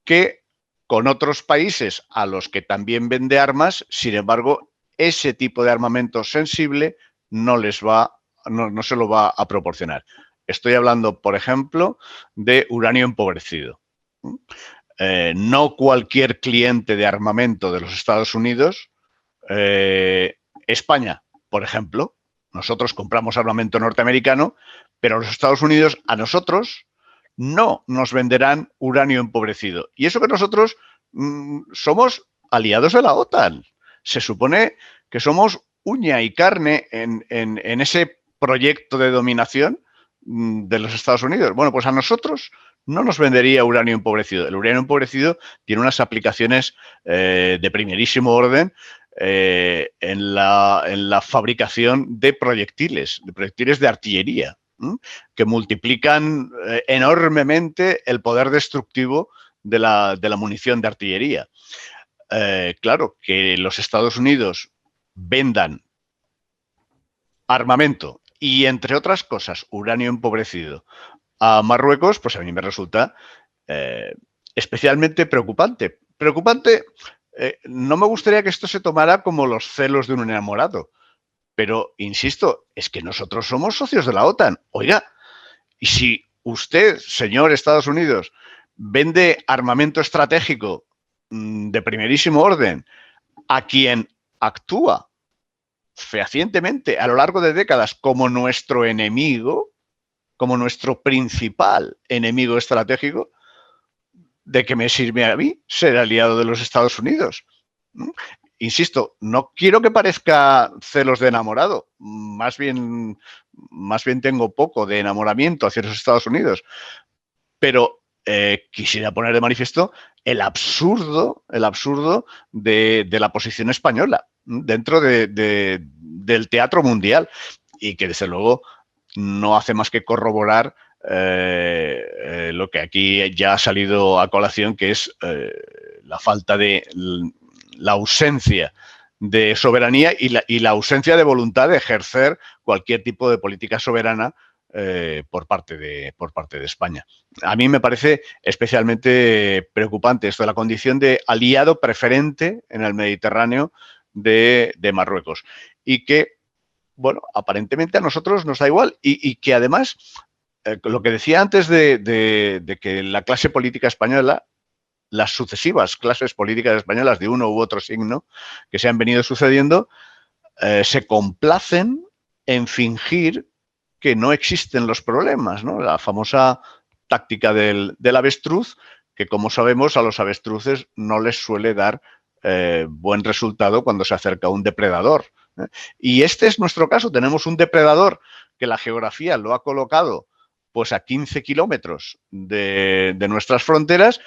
[SPEAKER 3] que con otros países a los que también vende armas, sin embargo, ese tipo de armamento sensible no se lo va a proporcionar. Estoy hablando, por ejemplo, de uranio empobrecido. No cualquier cliente de armamento de los Estados Unidos, España, por ejemplo, nosotros compramos armamento norteamericano, pero los Estados Unidos a nosotros no nos venderán uranio empobrecido. Y eso que nosotros somos aliados de la OTAN. Se supone que somos uña y carne en ese proyecto de dominación de los Estados Unidos. Bueno, pues a nosotros no nos vendería uranio empobrecido. El uranio empobrecido tiene unas aplicaciones de primerísimo orden en la fabricación de proyectiles de artillería, que multiplican enormemente el poder destructivo de la munición de artillería. Claro, que los Estados Unidos vendan armamento y, entre otras cosas, uranio empobrecido a Marruecos, pues a mí me resulta especialmente preocupante. No me gustaría que esto se tomara como los celos de un enamorado, pero, insisto, es que nosotros somos socios de la OTAN. Oiga, y si usted, señor Estados Unidos, vende armamento estratégico de primerísimo orden a quien actúa fehacientemente a lo largo de décadas como nuestro enemigo, como nuestro principal enemigo estratégico, ¿de qué me sirve a mí ser aliado de los Estados Unidos? Insisto, no quiero que parezca celos de enamorado, más bien tengo poco de enamoramiento hacia los Estados Unidos, pero quisiera poner de manifiesto el absurdo de la posición española dentro del teatro mundial, y que desde luego no hace más que corroborar lo que aquí ya ha salido a colación, que es la ausencia de soberanía y la ausencia de voluntad de ejercer cualquier tipo de política soberana por parte de España. A mí me parece especialmente preocupante esto de la condición de aliado preferente en el Mediterráneo de Marruecos, y que, bueno, aparentemente a nosotros nos da igual, y que además, lo que decía antes de que la clase política española, las sucesivas clases políticas españolas de uno u otro signo que se han venido sucediendo, se complacen en fingir que no existen los problemas, ¿no? La famosa táctica del avestruz, que, como sabemos, a los avestruces no les suele dar buen resultado cuando se acerca un depredador. Y este es nuestro caso. Tenemos un depredador que la geografía lo ha colocado pues a 15 kilómetros de nuestras fronteras,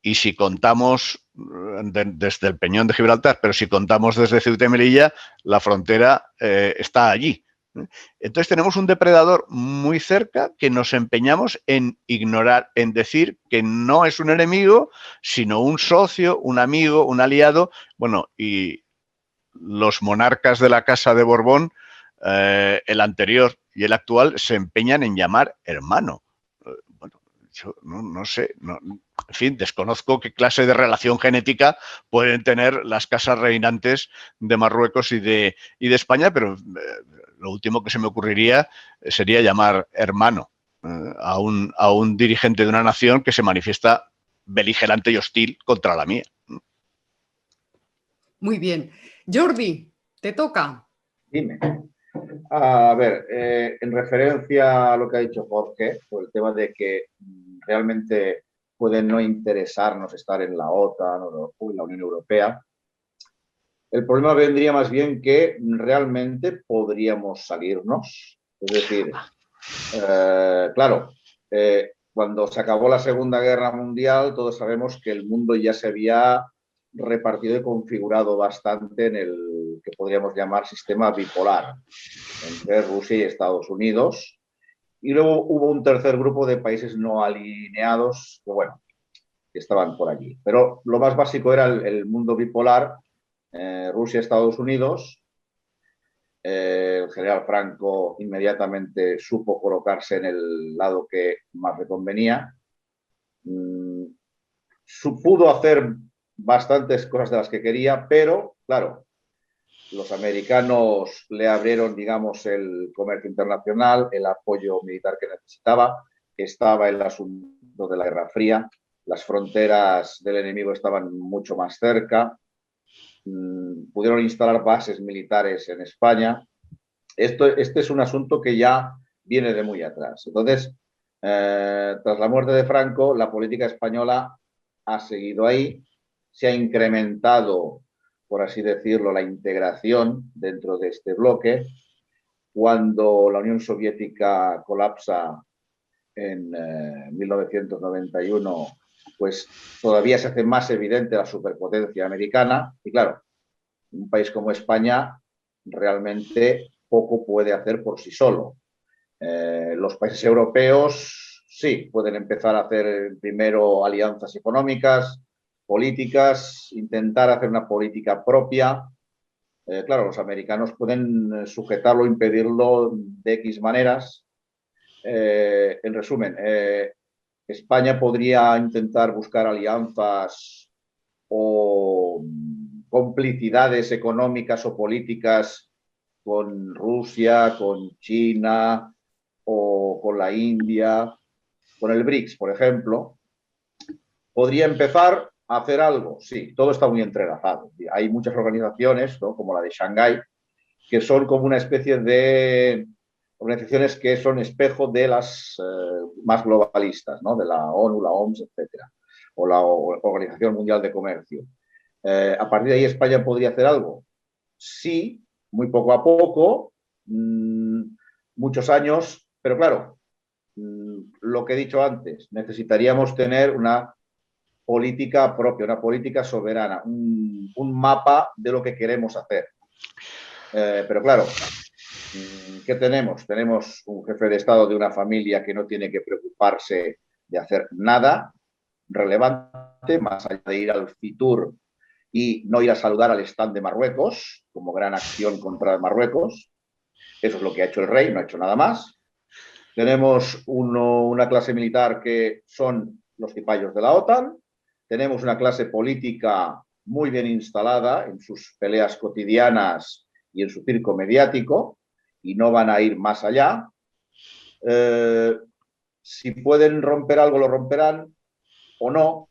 [SPEAKER 3] y si contamos desde el Peñón de Gibraltar, pero si contamos desde Ceuta y Melilla, la frontera está allí. Entonces tenemos un depredador muy cerca que nos empeñamos en ignorar, en decir que no es un enemigo, sino un socio, un amigo, un aliado. Bueno, y los monarcas de la Casa de Borbón, el anterior y el actual, se empeñan en llamar hermano. Bueno, yo no sé, en fin, desconozco qué clase de relación genética pueden tener las casas reinantes de Marruecos y de España, pero lo último que se me ocurriría sería llamar hermano a un dirigente de una nación que se manifiesta beligerante y hostil contra la mía.
[SPEAKER 1] Muy bien. Jordi, te toca.
[SPEAKER 4] Dime. A ver, en referencia a lo que ha dicho Jorge, por el tema de que realmente puede no interesarnos estar en la OTAN o en la Unión Europea, el problema vendría más bien que realmente podríamos salirnos. Es decir, claro, cuando se acabó la Segunda Guerra Mundial, todos sabemos que el mundo ya se había repartido y configurado bastante en el que podríamos llamar sistema bipolar, entre Rusia y Estados Unidos. Y luego hubo un tercer grupo de países no alineados que, bueno, que estaban por allí. Pero lo más básico era el mundo bipolar, Rusia, Estados Unidos. El general Franco inmediatamente supo colocarse en el lado que más le convenía. Pudo hacer bastantes cosas de las que quería, pero, claro, los americanos le abrieron, digamos, el comercio internacional, el apoyo militar que necesitaba, estaba el asunto de la Guerra Fría, las fronteras del enemigo estaban mucho más cerca, pudieron instalar bases militares en España. Este es un asunto que ya viene de muy atrás. Entonces, tras la muerte de Franco, la política española ha seguido ahí, se ha incrementado, por así decirlo, la integración dentro de este bloque. Cuando la Unión Soviética colapsa en 1991, pues todavía se hace más evidente la superpotencia americana. Y claro, un país como España realmente poco puede hacer por sí solo. Los países europeos sí pueden empezar a hacer primero alianzas económicas, políticas, intentar hacer una política propia. Claro, los americanos pueden sujetarlo, impedirlo de X maneras. En resumen, España podría intentar buscar alianzas o complicidades económicas o políticas con Rusia, con China o con la India, con el BRICS, por ejemplo. ¿Podría empezar a hacer algo? Sí, todo está muy entrelazado. Hay muchas organizaciones, ¿no?, como la de Shanghái, que son como una especie de organizaciones que son espejo de las más globalistas, ¿no?, de la ONU, la OMS, etcétera, o la Organización Mundial de Comercio. A partir de ahí, ¿España podría hacer algo? Sí, muy poco a poco, muchos años, pero claro, lo que he dicho antes, necesitaríamos tener una política propia, una política soberana, un mapa de lo que queremos hacer. Pero claro, ¿qué tenemos? Tenemos un jefe de Estado de una familia que no tiene que preocuparse de hacer nada relevante, más allá de ir al Fitur y no ir a saludar al stand de Marruecos, como gran acción contra Marruecos. Eso es lo que ha hecho el rey, no ha hecho nada más. Tenemos una clase militar que son los cipayos de la OTAN. Tenemos una clase política muy bien instalada en sus peleas cotidianas y en su circo mediático, y no van a ir más allá. Si pueden romper algo, lo romperán o no.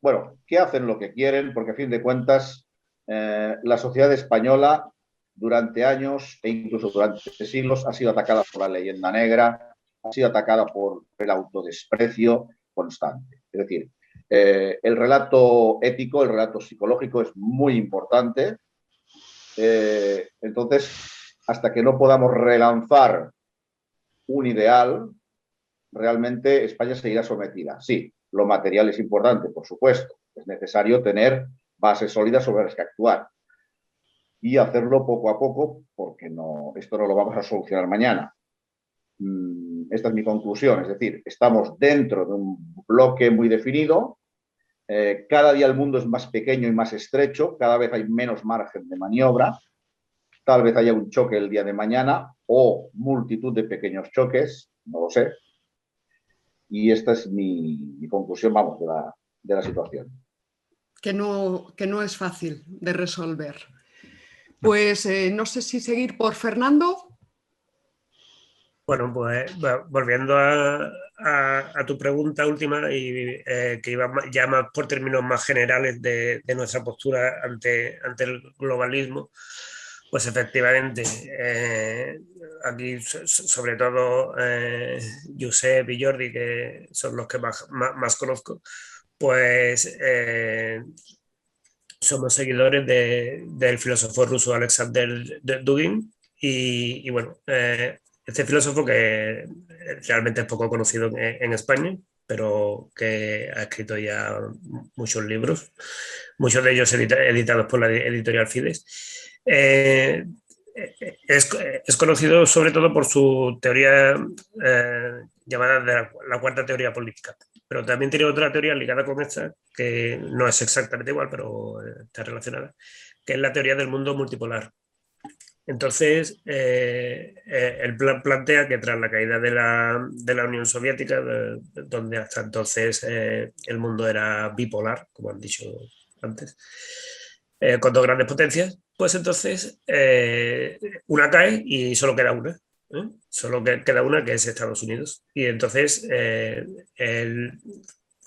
[SPEAKER 4] Bueno, que hacen lo que quieren, porque a fin de cuentas la sociedad española durante años e incluso durante siglos ha sido atacada por la leyenda negra, ha sido atacada por el autodesprecio constante. Es decir, el relato ético, el relato psicológico es muy importante. Entonces, hasta que no podamos relanzar un ideal, realmente España seguirá sometida. Sí, lo material es importante, por supuesto. Es necesario tener bases sólidas sobre las que actuar y hacerlo poco a poco, porque esto no lo vamos a solucionar mañana. Esta es mi conclusión, es decir, estamos dentro de un bloque muy definido. Cada día el mundo es más pequeño y más estrecho, cada vez hay menos margen de maniobra. Tal vez haya un choque el día de mañana o multitud de pequeños choques, no lo sé. Y esta es mi conclusión, vamos, de la situación.
[SPEAKER 1] Que no es fácil de resolver. Pues no sé si seguir por Fernando.
[SPEAKER 5] Bueno, pues volviendo a tu pregunta última, y que iba ya más por términos más generales de nuestra postura ante el globalismo, pues efectivamente, aquí sobre todo Josep y Jordi, que son los que más conozco, pues somos seguidores del filósofo ruso Alexander Dugin y bueno, este filósofo que realmente es poco conocido en España, pero que ha escrito ya muchos libros, muchos de ellos editados por la editorial Fides. Es conocido sobre todo por su teoría llamada de la cuarta teoría política, pero también tiene otra teoría ligada con esta que no es exactamente igual, pero está relacionada, que es la teoría del mundo multipolar. Entonces, el plan plantea que tras la caída de la Unión Soviética, donde hasta entonces el mundo era bipolar, como han dicho antes, con dos grandes potencias, pues entonces una cae y solo queda una. Solo queda una, que es Estados Unidos. Y entonces,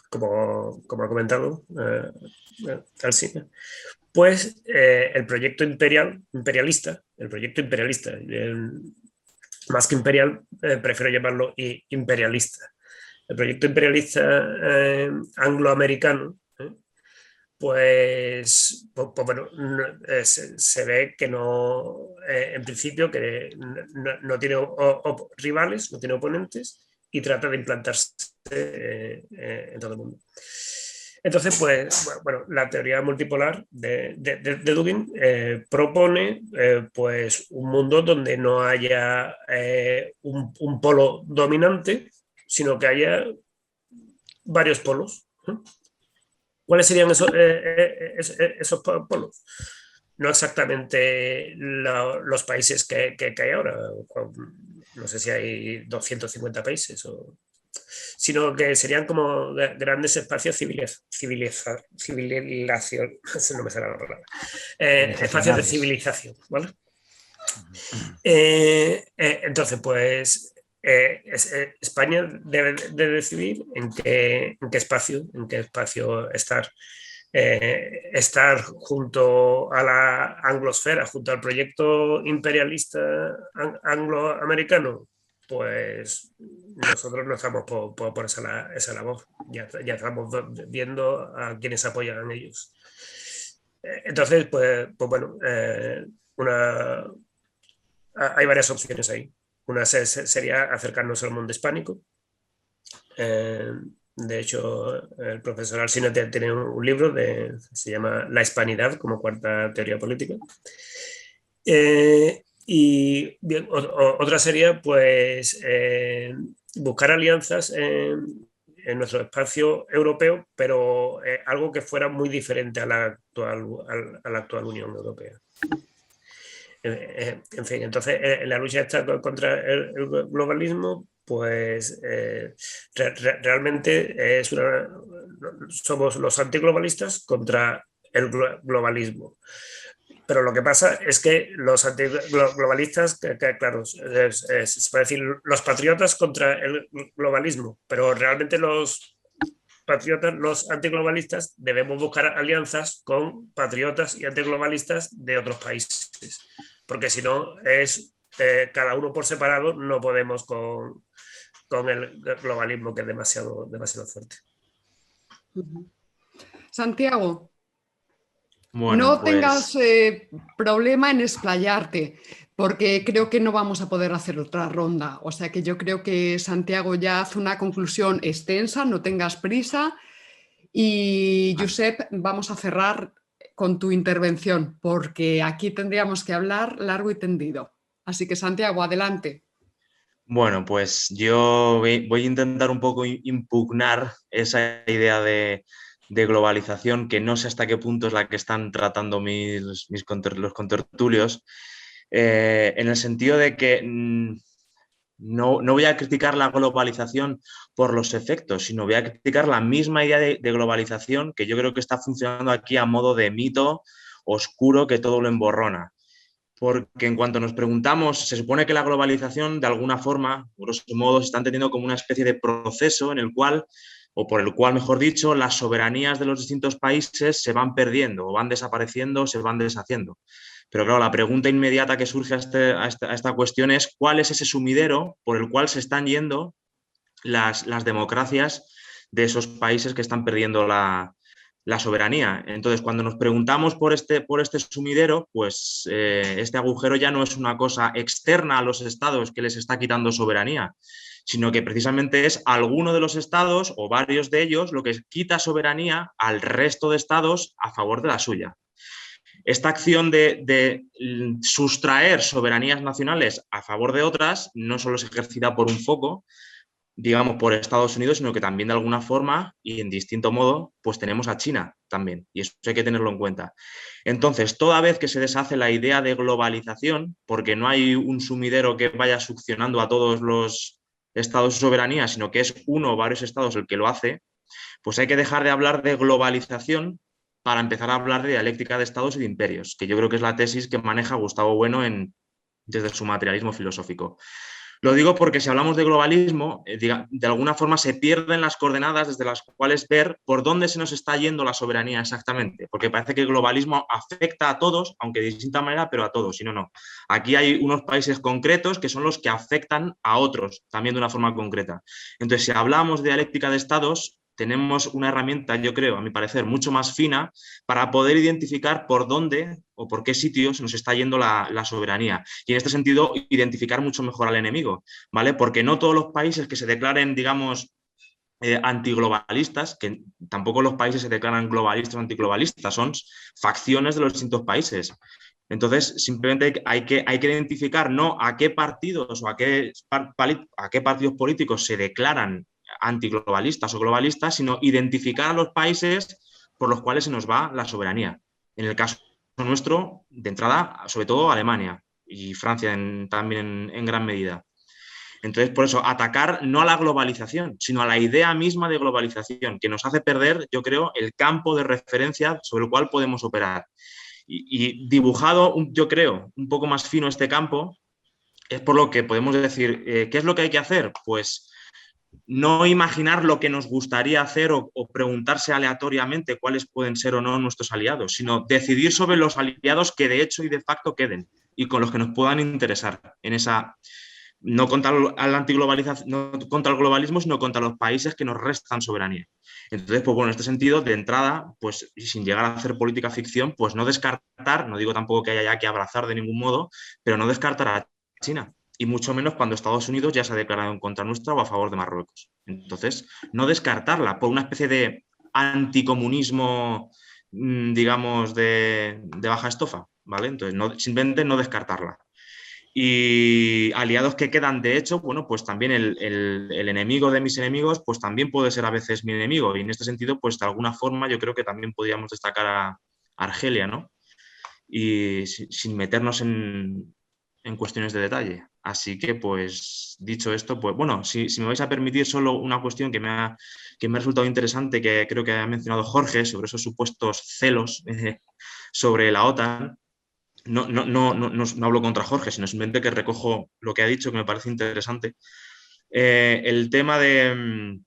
[SPEAKER 5] como ha comentado Alsina, pues el proyecto imperialista, más que imperial, prefiero llamarlo imperialista. El proyecto imperialista angloamericano, pues bueno, se ve que no, en principio, que no tiene rivales, no tiene oponentes y trata de implantarse en todo el mundo. Entonces, pues, bueno, la teoría multipolar de Dugin propone pues un mundo donde no haya un polo dominante, sino que haya varios polos. ¿Cuáles serían esos polos? No exactamente los países que hay ahora, no sé si hay 250 países, sino que serían como grandes espacios civilización, no me sale la palabra, espacios de civilización, ¿vale? Entonces, pues España debe de decidir en qué espacio estar. Estar junto a la anglosfera, junto al proyecto imperialista angloamericano, pues nosotros no estamos por esa labor. Ya estamos viendo a quienes apoyan a ellos. Entonces, pues bueno, hay varias opciones ahí. Una sería acercarnos al mundo hispánico. De hecho, el profesor Alsina tiene un libro se llama La Hispanidad como cuarta teoría política. Y bien, otra sería pues buscar alianzas en nuestro espacio europeo, pero algo que fuera muy diferente a la actual Unión Europea. En fin, entonces la lucha está contra el globalismo, pues realmente somos los antiglobalistas contra el globalismo. Pero lo que pasa es que los antiglobalistas, claro, se puede decir los patriotas contra el globalismo, pero realmente los patriotas, los antiglobalistas, debemos buscar alianzas con patriotas y antiglobalistas de otros países, porque si no es cada uno por separado, no podemos con el globalismo, que es demasiado fuerte.
[SPEAKER 1] Santiago.
[SPEAKER 6] Bueno,
[SPEAKER 1] No
[SPEAKER 6] pues
[SPEAKER 1] tengas problema en explayarte, porque creo que no vamos a poder hacer otra ronda. O sea que yo creo que Santiago ya hace una conclusión extensa, no tengas prisa. Y
[SPEAKER 6] vale.
[SPEAKER 1] Josep, vamos a cerrar con tu intervención, porque aquí tendríamos que hablar largo y tendido. Así que Santiago, adelante.
[SPEAKER 6] Bueno, pues yo voy a intentar un poco impugnar esa idea de globalización, que no sé hasta qué punto es la que están tratando los contertulios, en el sentido de que no voy a criticar la globalización por los efectos, sino voy a criticar la misma idea de globalización que yo creo que está funcionando aquí a modo de mito oscuro que todo lo emborrona. Porque en cuanto nos preguntamos, se supone que la globalización, de alguna forma, grosso modo, se está entendiendo como una especie de proceso en el cual, o por el cual, mejor dicho, las soberanías de los distintos países se van perdiendo, o van desapareciendo, o se van deshaciendo. Pero claro, la pregunta inmediata que surge a esta cuestión es ¿cuál es ese sumidero por el cual se están yendo las democracias de esos países que están perdiendo la soberanía? Entonces, cuando nos preguntamos por este sumidero, pues este agujero ya no es una cosa externa a los estados que les está quitando soberanía, sino que precisamente es alguno de los estados o varios de ellos lo que quita soberanía al resto de estados a favor de la suya. Esta acción de sustraer soberanías nacionales a favor de otras no solo es ejercida por un foco, digamos, por Estados Unidos, sino que también de alguna forma y en distinto modo, pues tenemos a China también, y eso hay que tenerlo en cuenta. Entonces, toda vez que se deshace la idea de globalización, porque no hay un sumidero que vaya succionando a todos los estados de soberanía, sino que es uno o varios estados el que lo hace, pues hay que dejar de hablar de globalización para empezar a hablar de dialéctica de estados y de imperios, que yo creo que es la tesis que maneja Gustavo Bueno desde su materialismo filosófico. Lo digo porque si hablamos de globalismo, de alguna forma se pierden las coordenadas desde las cuales ver por dónde se nos está yendo la soberanía exactamente, porque parece que el globalismo afecta a todos, aunque de distinta manera, pero a todos, y no. Aquí hay unos países concretos que son los que afectan a otros, también de una forma concreta. Entonces, si hablamos de dialéctica de estados, tenemos una herramienta, yo creo, a mi parecer, mucho más fina para poder identificar por dónde o por qué sitios nos está yendo la soberanía. Y en este sentido, identificar mucho mejor al enemigo, ¿vale? Porque no todos los países que se declaren, digamos, antiglobalistas, que tampoco los países se declaran globalistas o antiglobalistas, son facciones de los distintos países. Entonces, simplemente hay que identificar no a qué partidos o a qué partidos políticos se declaran antiglobalistas o globalistas, sino identificar a los países por los cuales se nos va la soberanía. En el caso nuestro, de entrada, sobre todo Alemania y Francia también en gran medida. Entonces, por eso, atacar no a la globalización, sino a la idea misma de globalización, que nos hace perder, yo creo, el campo de referencia sobre el cual podemos operar. Y dibujado, yo creo, un poco más fino este campo, es por lo que podemos decir, ¿qué es lo que hay que hacer? Pues no imaginar lo que nos gustaría hacer o preguntarse aleatoriamente cuáles pueden ser o no nuestros aliados, sino decidir sobre los aliados que de hecho y de facto queden y con los que nos puedan interesar en esa, no contra el antiglobalización, no contra el globalismo, sino contra los países que nos restan soberanía. Entonces, pues bueno, en este sentido, de entrada, pues sin llegar a hacer política ficción, pues no descartar, no digo tampoco que haya ya que abrazar de ningún modo, pero no descartar a China. Y mucho menos cuando Estados Unidos ya se ha declarado en contra nuestra o a favor de Marruecos. Entonces, no descartarla por una especie de anticomunismo, digamos, de baja estofa, ¿vale? Entonces, simplemente no descartarla. Y aliados que quedan, de hecho, bueno, pues también el enemigo de mis enemigos, pues también puede ser a veces mi enemigo. Y en este sentido, pues de alguna forma yo creo que también podríamos destacar a Argelia, ¿no? Y sin meternos en cuestiones de detalle. Así que, pues, dicho esto, pues bueno, si me vais a permitir solo una cuestión que me ha resultado interesante, que creo que ha mencionado Jorge, sobre esos supuestos celos sobre la OTAN. No hablo contra Jorge, sino simplemente que recojo lo que ha dicho, que me parece interesante. El tema de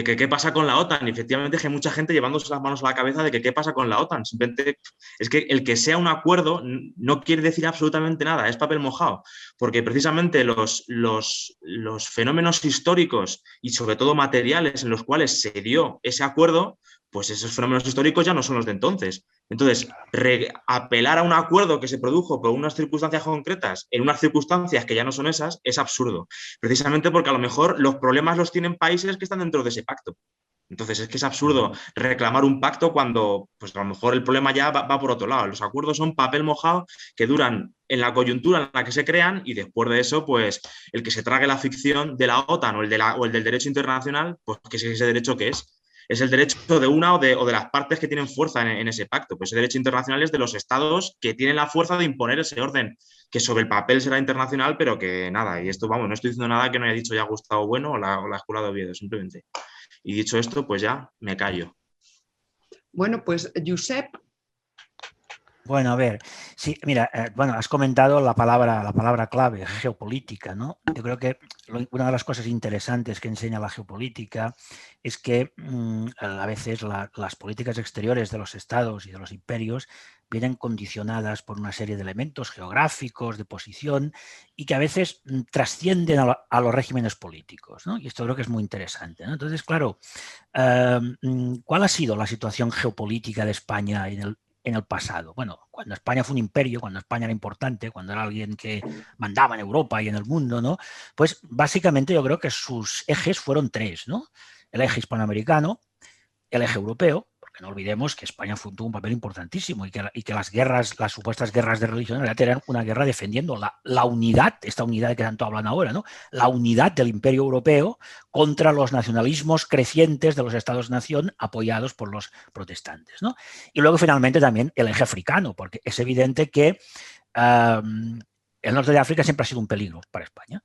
[SPEAKER 6] que qué pasa con la OTAN. Y efectivamente es que hay mucha gente llevándose las manos a la cabeza de que qué pasa con la OTAN. Simplemente es que el que sea un acuerdo no quiere decir absolutamente nada, es papel mojado, porque precisamente los fenómenos históricos y sobre todo materiales en los cuales se dio ese acuerdo, pues esos fenómenos históricos ya no son los de entonces. Entonces, apelar a un acuerdo que se produjo por unas circunstancias concretas en unas circunstancias que ya no son esas es absurdo, precisamente porque a lo mejor los problemas los tienen países que están dentro de ese pacto. Entonces es que es absurdo reclamar un pacto cuando pues a lo mejor el problema ya va por otro lado. Los acuerdos son papel mojado que duran en la coyuntura en la que se crean y después de eso, pues el que se trague la ficción de la OTAN o el del derecho internacional, pues que es ese derecho que es el derecho de una o de las partes que tienen fuerza en ese pacto. Pues ese derecho internacional es de los estados que tienen la fuerza de imponer ese orden, que sobre el papel será internacional, pero que nada, y esto, vamos, no estoy diciendo nada que no haya dicho ya Gustavo Bueno o la Escuela de Oviedo, simplemente. Y dicho esto, pues ya me callo.
[SPEAKER 1] Bueno, pues Josep.
[SPEAKER 2] Bueno, a ver, sí, mira, bueno, has comentado la palabra clave, geopolítica, ¿no? Yo creo que una de las cosas interesantes que enseña la geopolítica es que a veces las políticas exteriores de los estados y de los imperios vienen condicionadas por una serie de elementos geográficos, de posición, y que a veces trascienden a los regímenes políticos, ¿no? Y esto creo que es muy interesante, ¿no? Entonces, claro, ¿cuál ha sido la situación geopolítica de España en el pasado? Bueno, cuando España fue un imperio, cuando España era importante, cuando era alguien que mandaba en Europa y en el mundo, ¿no? Pues básicamente yo creo que sus ejes fueron tres, ¿no? El eje hispanoamericano, el eje europeo, porque no olvidemos que España tuvo un papel importantísimo y que las guerras, las supuestas guerras de religión, en realidad eran una guerra defendiendo la unidad, esta unidad de que tanto hablan ahora, ¿no? La unidad del imperio europeo contra los nacionalismos crecientes de los estados-nación apoyados por los protestantes, ¿no? Y luego finalmente también el eje africano, porque es evidente que el norte de África siempre ha sido un peligro para España.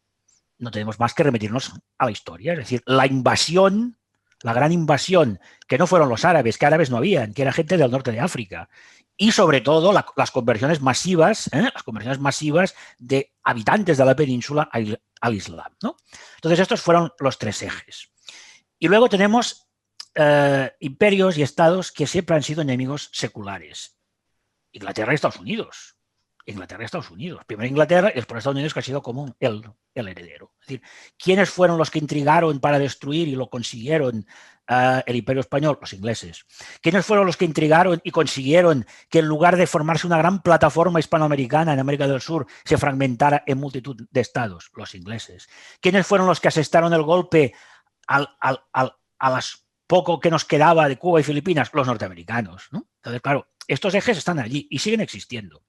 [SPEAKER 2] No tenemos más que remitirnos a la historia, es decir, la invasión, la gran invasión, que no fueron los árabes, que árabes no habían, que era gente del norte de África. Y sobre todo las conversiones masivas de habitantes de la península al Islam, ¿no? Entonces estos fueron los tres ejes. Y luego tenemos imperios y estados que siempre han sido enemigos seculares. Inglaterra y Estados Unidos. Inglaterra y Estados Unidos. Primero Inglaterra y después Estados Unidos, que ha sido como el heredero. Es decir, ¿quiénes fueron los que intrigaron para destruir y lo consiguieron el Imperio Español? Los ingleses. ¿Quiénes fueron los que intrigaron y consiguieron que en lugar de formarse una gran plataforma hispanoamericana en América del Sur se fragmentara en multitud de estados? Los ingleses. ¿Quiénes fueron los que asestaron el golpe a las poco que nos quedaba de Cuba y Filipinas? Los norteamericanos, ¿no? Entonces, claro, estos ejes están allí y siguen existiendo.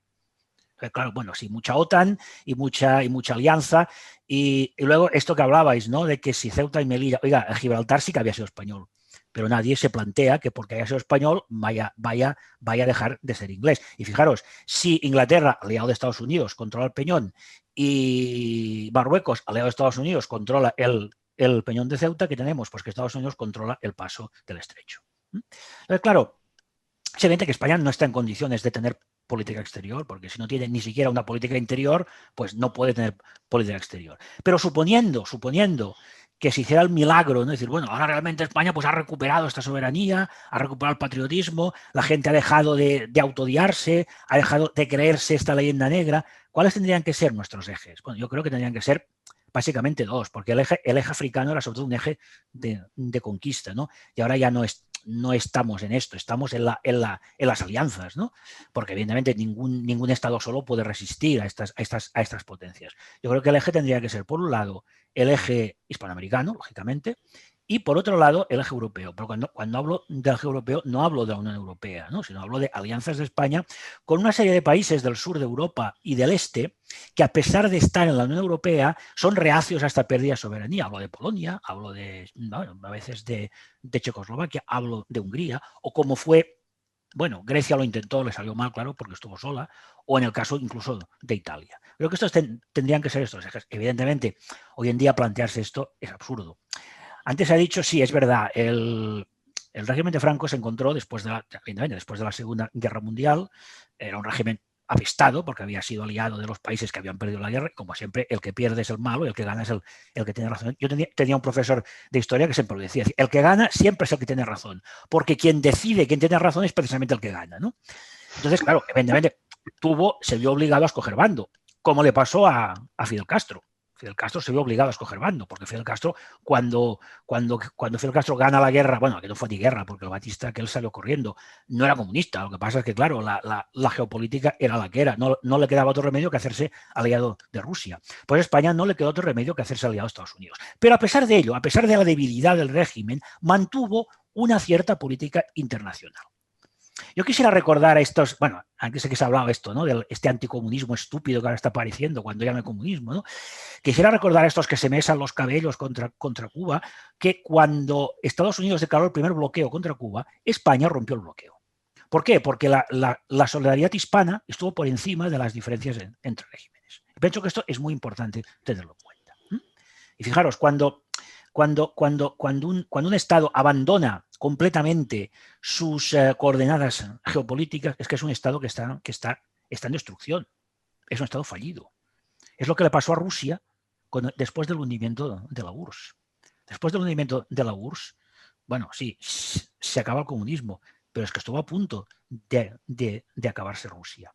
[SPEAKER 2] Claro, bueno, sí, mucha OTAN y mucha alianza. Y luego esto que hablabais, ¿no? De que si Ceuta y Melilla, oiga, Gibraltar sí que había sido español, pero nadie se plantea que porque haya sido español vaya a dejar de ser inglés. Y fijaros, si Inglaterra, aliado de Estados Unidos, controla el Peñón y Marruecos, aliado de Estados Unidos, controla el Peñón de Ceuta, ¿qué tenemos? Pues que Estados Unidos controla el paso del estrecho. Entonces, claro, es evidente que España no está en condiciones de tener política exterior, porque si no tiene ni siquiera una política interior, pues no puede tener política exterior. Pero suponiendo que se hiciera el milagro, ¿no? Es decir, bueno, ahora realmente España pues ha recuperado esta soberanía, ha recuperado el patriotismo, la gente ha dejado de autodiarse, ha dejado de creerse esta leyenda negra. ¿Cuáles tendrían que ser nuestros ejes? Bueno, yo creo que tendrían que ser básicamente dos, porque el eje africano era sobre todo un eje de conquista, ¿no? Y ahora ya no estamos en esto, estamos en las alianzas, ¿no? Porque evidentemente ningún Estado solo puede resistir a estas potencias. Yo creo que el eje tendría que ser, por un lado, el eje hispanoamericano, lógicamente, y por otro lado, el eje europeo. Pero cuando hablo del eje europeo, no hablo de la Unión Europea, ¿no? Sino hablo de alianzas de España con una serie de países del sur de Europa y del este que, a pesar de estar en la Unión Europea, son reacios a esta pérdida de soberanía. Hablo de Polonia, hablo a veces de Checoslovaquia, hablo de Hungría, o como fue, bueno, Grecia lo intentó, le salió mal, claro, porque estuvo sola, o en el caso incluso de Italia. Creo que estos tendrían que ser estos ejes. Evidentemente, hoy en día plantearse esto es absurdo. Antes ha dicho, sí, es verdad, el régimen de Franco se encontró después de la Segunda Guerra Mundial, era un régimen apestado porque había sido aliado de los países que habían perdido la guerra. Como siempre, el que pierde es el malo y el que gana es el que tiene razón. Yo tenía un profesor de historia que siempre lo decía, el que gana siempre es el que tiene razón, porque quien decide quién tiene razón es precisamente el que gana, ¿no? Entonces, claro, evidentemente se vio obligado a escoger bando, como le pasó a Fidel Castro. Fidel Castro se vio obligado a escoger bando, porque Fidel Castro, cuando Fidel Castro gana la guerra, bueno, que no fue ni guerra, porque el Batista, que él salió corriendo, no era comunista. Lo que pasa es que, claro, la geopolítica era la que era. No le quedaba otro remedio que hacerse aliado de Rusia. Pues a España no le quedó otro remedio que hacerse aliado de Estados Unidos. Pero a pesar de ello, a pesar de la debilidad del régimen, mantuvo una cierta política internacional. Yo quisiera recordar a estos, bueno, antes de que se hablaba esto, ¿no? De este anticomunismo estúpido que ahora está apareciendo cuando llame comunismo, ¿no? Quisiera recordar a estos que se mesan los cabellos contra Cuba, que cuando Estados Unidos declaró el primer bloqueo contra Cuba, España rompió el bloqueo. ¿Por qué? Porque la solidaridad hispana estuvo por encima de las diferencias entre regímenes. Pienso que esto es muy importante tenerlo en cuenta. Y fijaros, cuando un Estado abandona completamente sus coordenadas geopolíticas, es que es un Estado que está en destrucción. Es un Estado fallido. Es lo que le pasó a Rusia después del hundimiento de la URSS. Después del hundimiento de la URSS, bueno, sí, se acaba el comunismo, pero es que estuvo a punto de acabarse Rusia.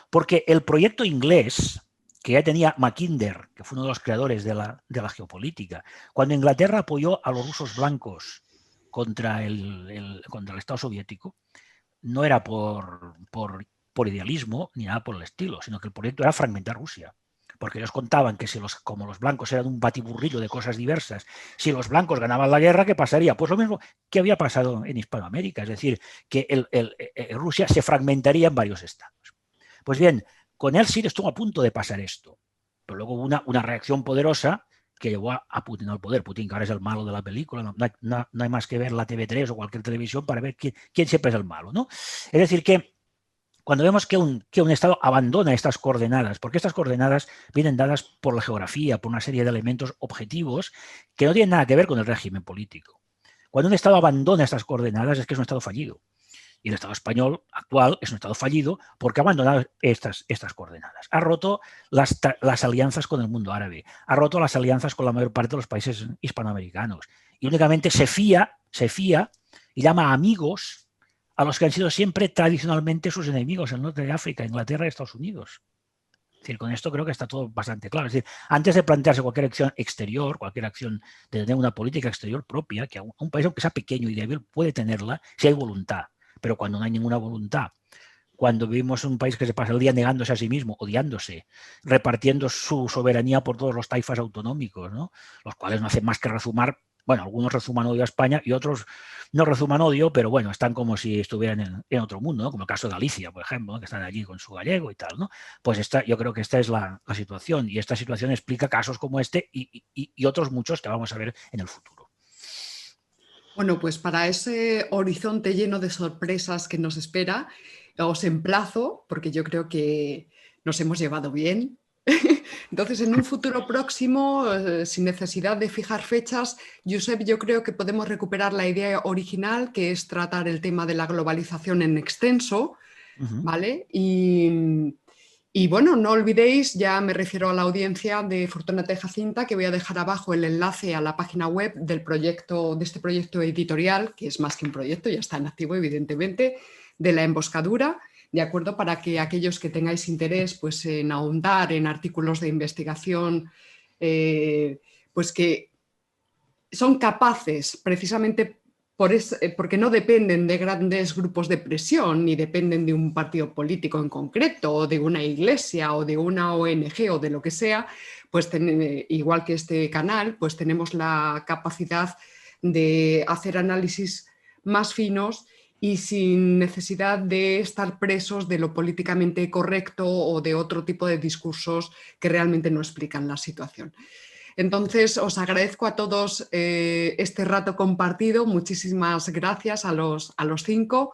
[SPEAKER 2] Porque el proyecto inglés, que ya tenía Mackinder, que fue uno de los creadores de la geopolítica, cuando Inglaterra apoyó a los rusos blancos contra el Estado soviético, no era por idealismo ni nada por el estilo, sino que el proyecto era fragmentar Rusia. Porque ellos contaban que como los blancos eran un batiburrillo de cosas diversas, si los blancos ganaban la guerra, ¿qué pasaría? Pues lo mismo que había pasado en Hispanoamérica, es decir, que Rusia se fragmentaría en varios estados. Pues bien, con Eltsin estuvo a punto de pasar esto, pero luego hubo una reacción poderosa que llevó a Putin al poder. Putin, que ahora es el malo de la película, no hay más que ver la TV3 o cualquier televisión para ver quién siempre es el malo, ¿no? Es decir, que cuando vemos que un Estado abandona estas coordenadas, porque estas coordenadas vienen dadas por la geografía, por una serie de elementos objetivos que no tienen nada que ver con el régimen político. Cuando un Estado abandona estas coordenadas es que es un Estado fallido. Y el Estado español actual es un Estado fallido porque ha abandonado estas coordenadas. Ha roto las alianzas con el mundo árabe, ha roto las alianzas con la mayor parte de los países hispanoamericanos y únicamente se fía y llama amigos a los que han sido siempre tradicionalmente sus enemigos, el norte de África, Inglaterra y Estados Unidos. Es decir, con esto creo que está todo bastante claro. Es decir, antes de plantearse cualquier acción exterior, cualquier acción de tener una política exterior propia, que a un país, aunque sea pequeño y débil, puede tenerla si hay voluntad. Pero cuando no hay ninguna voluntad, cuando vivimos en un país que se pasa el día negándose a sí mismo, odiándose, repartiendo su soberanía por todos los taifas autonómicos, ¿no? Los cuales no hacen más que rezumar, bueno, algunos rezuman odio a España y otros no rezuman odio, pero bueno, están como si estuvieran en otro mundo, ¿no? Como el caso de Galicia, por ejemplo, ¿no? Que están allí con su gallego y tal, ¿no? Pues yo creo que esta es la situación, y esta situación explica casos como este y otros muchos que vamos a ver en el futuro.
[SPEAKER 1] Bueno, pues para ese horizonte lleno de sorpresas que nos espera, os emplazo, porque yo creo que nos hemos llevado bien. Entonces, en un futuro próximo, sin necesidad de fijar fechas, Josep, yo creo que podemos recuperar la idea original, que es tratar el tema de la globalización en extenso, ¿vale? Y bueno, no olvidéis, ya me refiero a la audiencia de Fortunata y Jacinta, que voy a dejar abajo el enlace a la página web de este proyecto editorial, que es más que un proyecto, ya está en activo, evidentemente, de La Emboscadura, ¿de acuerdo? Para que aquellos que tengáis interés pues, en ahondar en artículos de investigación, pues que son capaces precisamente porque no dependen de grandes grupos de presión, ni dependen de un partido político en concreto, o de una iglesia, o de una ONG, o de lo que sea, pues igual que este canal, pues tenemos la capacidad de hacer análisis más finos y sin necesidad de estar presos de lo políticamente correcto o de otro tipo de discursos que realmente no explican la situación. Entonces, os agradezco a todos este rato compartido. Muchísimas gracias a los 5.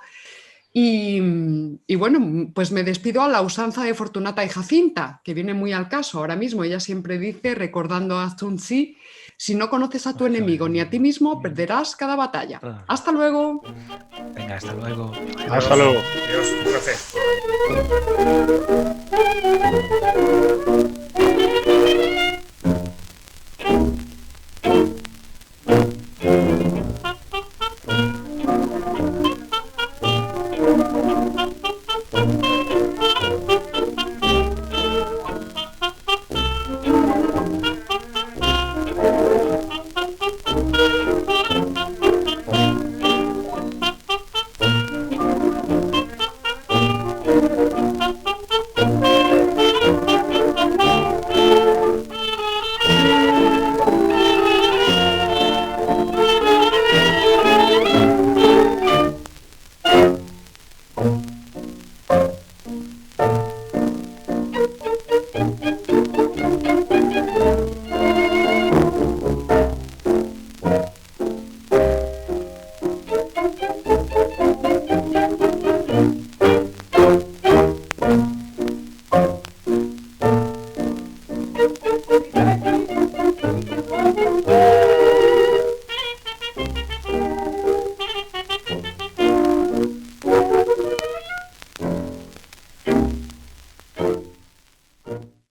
[SPEAKER 1] Y bueno, pues me despido a la usanza de Fortunata y Jacinta, que viene muy al caso ahora mismo. Ella siempre dice, recordando a Sun Tzu, si no conoces a tu enemigo ni a ti mismo, perderás cada batalla. ¡Hasta luego!
[SPEAKER 2] Venga, hasta luego.
[SPEAKER 3] Hasta luego.
[SPEAKER 5] Adiós, un placer.